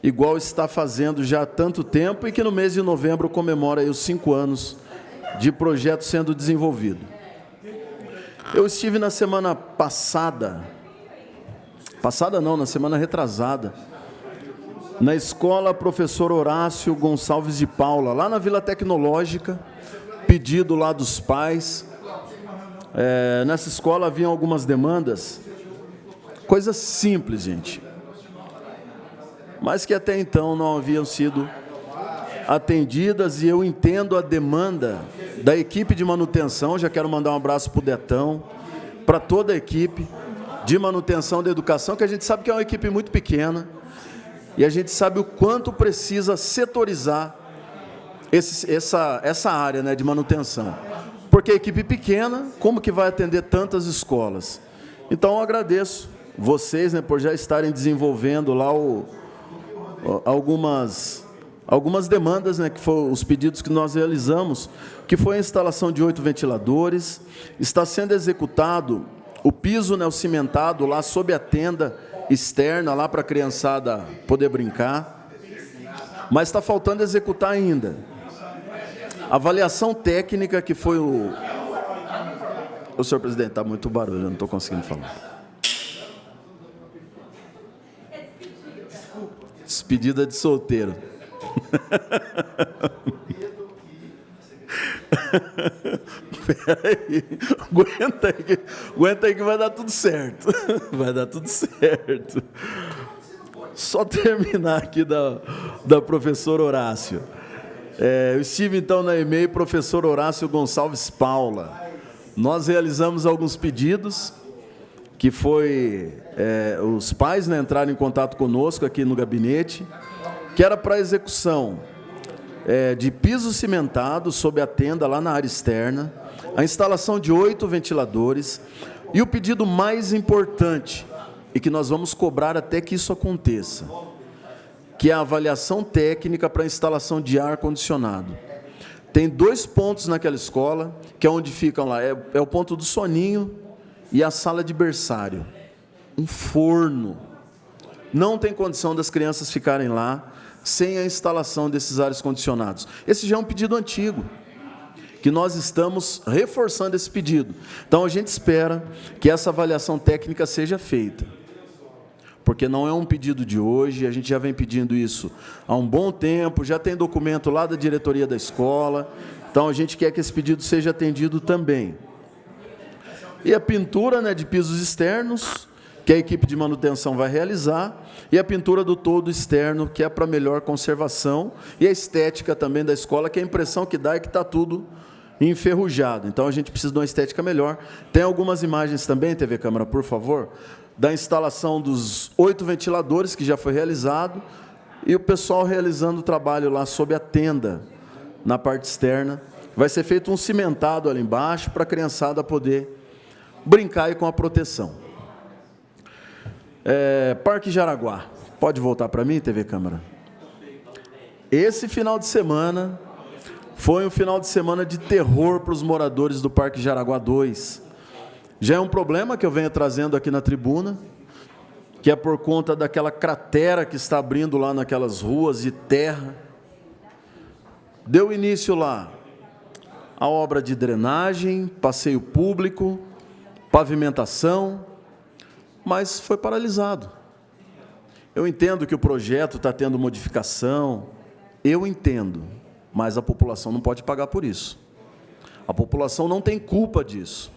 [SPEAKER 17] igual está fazendo já há tanto tempo, e que no mês de novembro comemora aí os 5 anos de projeto sendo desenvolvido. Eu estive na semana passada não, na semana retrasada, na escola Professor Horácio Gonçalves de Paula, lá na Vila Tecnológica, pedido lá dos pais. Nessa escola haviam algumas demandas, coisas simples, gente, mas que até então não haviam sido atendidas, e eu entendo a demanda da equipe de manutenção. Já quero mandar um abraço para o Detão, para toda a equipe de manutenção da educação, que a gente sabe que é uma equipe muito pequena, e a gente sabe o quanto precisa setorizar essa área, né, de manutenção. Porque a equipe pequena, como que vai atender tantas escolas? Então, eu agradeço vocês, né, por já estarem desenvolvendo lá algumas demandas, né, que foram os pedidos que nós realizamos, que foi a instalação de 8 ventiladores. Está sendo executado o piso, né, o cimentado lá sob a tenda externa, lá para a criançada poder brincar, mas está faltando executar ainda avaliação técnica, que foi o senhor presidente, está muito barulho, eu não estou conseguindo falar. Despedida de solteiro. Peraí, aguenta aí que vai dar tudo certo. Vai dar tudo certo. Só terminar aqui da professora Horácio. Eu estive então na EMEI Professor Horácio Gonçalves Paula. Nós realizamos alguns pedidos, que foi os pais, né, entraram em contato conosco aqui no gabinete, que era para execução de piso cimentado sob a tenda lá na área externa, a instalação de 8 ventiladores, e o pedido mais importante, e que nós vamos cobrar até que isso aconteça, que é a avaliação técnica para a instalação de ar-condicionado. Tem 2 pontos naquela escola, que é onde ficam lá, é o ponto do soninho e a sala de berçário. Um forno. Não tem condição das crianças ficarem lá sem a instalação desses ares condicionados. Esse já é um pedido antigo, que nós estamos reforçando esse pedido. Então, a gente espera que essa avaliação técnica seja feita, porque não é um pedido de hoje, a gente já vem pedindo isso há um bom tempo, já tem documento lá da diretoria da escola, então a gente quer que esse pedido seja atendido também. E a pintura, né, de pisos externos, que a equipe de manutenção vai realizar, e a pintura do toldo externo, que é para melhor conservação, e a estética também da escola, que a impressão que dá é que está tudo enferrujado. Então, a gente precisa de uma estética melhor. Tem algumas imagens também, TV Câmara, por favor, da instalação dos 8 ventiladores, que já foi realizado, e o pessoal realizando o trabalho lá sob a tenda, na parte externa. Vai ser feito um cimentado ali embaixo, para a criançada poder brincar aí com a proteção. Parque Jaraguá. Pode voltar para mim, TV Câmara? Esse final de semana foi um final de semana de terror para os moradores do Parque Jaraguá 2. Já é um problema que eu venho trazendo aqui na tribuna, que é por conta daquela cratera que está abrindo lá naquelas ruas de terra. Deu início lá a obra de drenagem, passeio público, pavimentação, mas foi paralisado. Eu entendo que o projeto está tendo modificação, eu entendo, mas a população não pode pagar por isso. A população não tem culpa disso.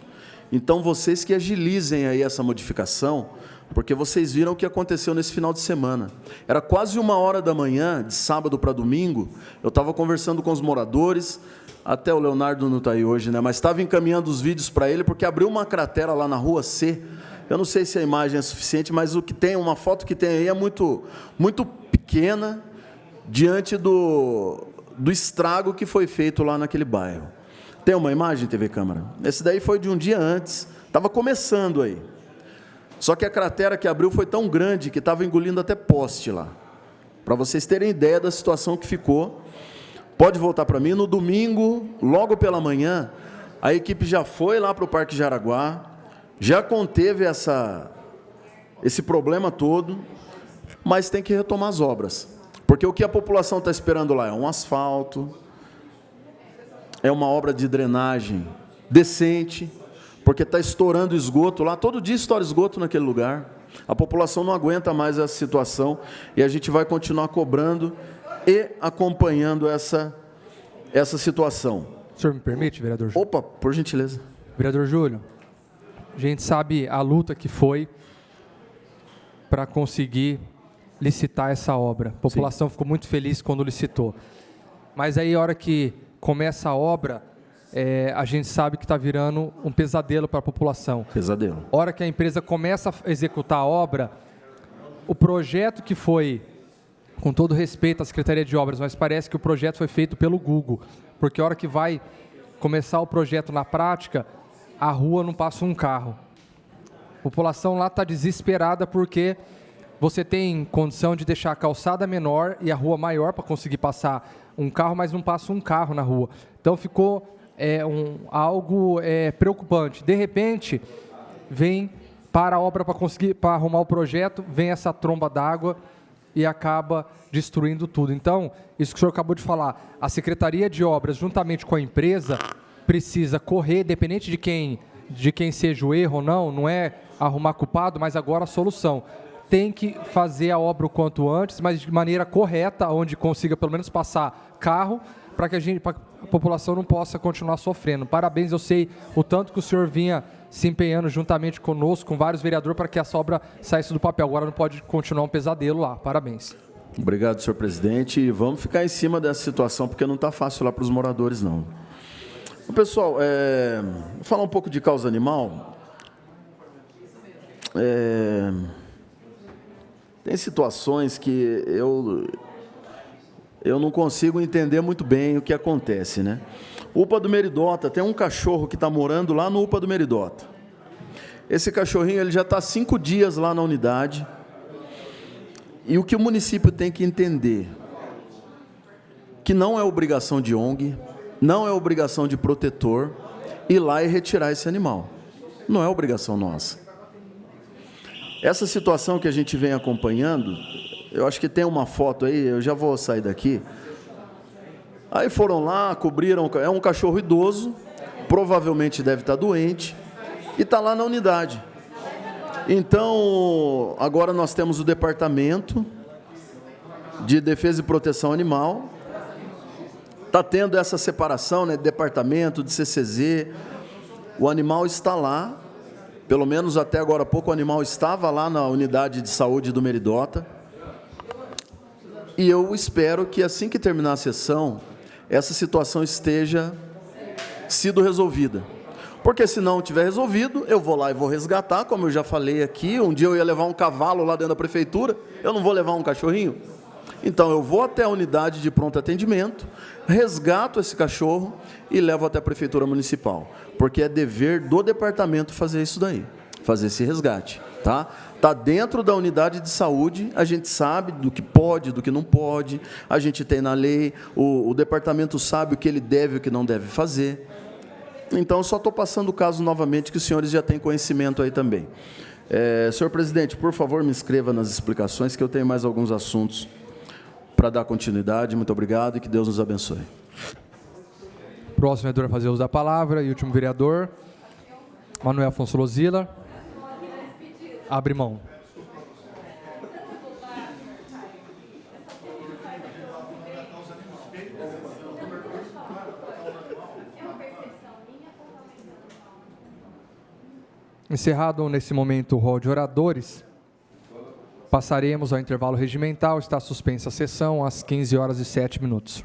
[SPEAKER 17] Então, vocês que agilizem aí essa modificação, porque vocês viram o que aconteceu nesse final de semana. Era quase 1h da manhã, de sábado para domingo, eu estava conversando com os moradores, até o Leonardo não está aí hoje, né? Mas estava encaminhando os vídeos para ele, porque abriu uma cratera lá na rua C. Eu não sei se a imagem é suficiente, mas o que tem, uma foto que tem aí é muito, muito pequena, diante do estrago que foi feito lá naquele bairro. Tem uma imagem, TV Câmara? Esse daí foi de um dia antes, estava começando aí. Só que a cratera que abriu foi tão grande que estava engolindo até poste lá. Para vocês terem ideia da situação que ficou. Pode voltar para mim. No domingo, logo pela manhã, a equipe já foi lá para o Parque Jaraguá, já conteve esse problema todo, mas tem que retomar as obras. Porque o que a população está esperando lá é um asfalto, é uma obra de drenagem decente, porque está estourando esgoto lá, todo dia estoura esgoto naquele lugar. A população não aguenta mais essa situação e a gente vai continuar cobrando e acompanhando essa situação.
[SPEAKER 1] O senhor me permite, vereador Júlio?
[SPEAKER 17] Opa, por gentileza.
[SPEAKER 1] Vereador Júlio, a gente sabe a luta que foi para conseguir licitar essa obra. A população ficou muito feliz quando licitou. Mas aí, a hora que começa a obra, a gente sabe que está virando um pesadelo para a população.
[SPEAKER 17] Pesadelo.
[SPEAKER 1] A hora que a empresa começa a executar a obra, o projeto que foi, com todo respeito à Secretaria de Obras, mas parece que o projeto foi feito pelo Google, porque a hora que vai começar o projeto na prática, a rua não passa um carro. A população lá está desesperada porque você tem condição de deixar a calçada menor e a rua maior para conseguir passar um carro, mas não passa um carro na rua. Então ficou algo preocupante. De repente, vem para a obra para arrumar o projeto, vem essa tromba d'água e acaba destruindo tudo. Então, isso que o senhor acabou de falar, a Secretaria de Obras, juntamente com a empresa, precisa correr, dependente de quem seja o erro ou não é arrumar culpado, mas agora a solução. Tem que fazer a obra o quanto antes, mas de maneira correta, onde consiga pelo menos passar carro, para que a população não possa continuar sofrendo. Parabéns, eu sei o tanto que o senhor vinha se empenhando juntamente conosco, com vários vereadores, para que essa obra saísse do papel. Agora não pode continuar um pesadelo lá. Parabéns.
[SPEAKER 17] Obrigado, senhor presidente. E vamos ficar em cima dessa situação, porque não está fácil lá para os moradores, não. Pessoal, vou falar um pouco de causa animal. Tem situações que eu não consigo entender muito bem o que acontece, né? UPA do Meridota, tem um cachorro que está morando lá no UPA do Meridota. Esse cachorrinho ele já está 5 dias lá na unidade. E o que o município tem que entender, que não é obrigação de ONG, não é obrigação de protetor, ir lá e retirar esse animal. Não é obrigação nossa. Essa situação que a gente vem acompanhando, eu acho que tem uma foto aí, eu já vou sair daqui. Aí foram lá, cobriram, é um cachorro idoso, provavelmente deve estar doente, e está lá na unidade. Então, agora nós temos o Departamento de Defesa e Proteção Animal, está tendo essa separação, né, de departamento, de CCZ, o animal está lá, Pelo menos até agora há pouco o animal estava lá na unidade de saúde do Meridota. E eu espero que assim que terminar a sessão, essa situação esteja sido resolvida. Porque se não tiver resolvido, eu vou lá e vou resgatar, como eu já falei aqui. Um dia eu ia levar um cavalo lá dentro da prefeitura, eu não vou levar um cachorrinho? Então eu vou até a unidade de pronto atendimento, resgato esse cachorro e levo até a prefeitura municipal. Porque é dever do departamento fazer isso daí, fazer esse resgate, tá? Está dentro da unidade de saúde, a gente sabe do que pode, do que não pode, a gente tem na lei, o departamento sabe o que ele deve e o que não deve fazer. Então, eu só estou passando o caso novamente, que os senhores já têm conhecimento aí também. Senhor presidente, por favor, me inscreva nas explicações, que eu tenho mais alguns assuntos para dar continuidade. Muito obrigado e que Deus nos abençoe.
[SPEAKER 1] Próximo vereador a fazer uso da palavra e último vereador, Manuel Afonso Lozila. Abre mão. Encerrado nesse momento o rol de oradores, passaremos ao intervalo regimental. Está suspensa a sessão às 15h07.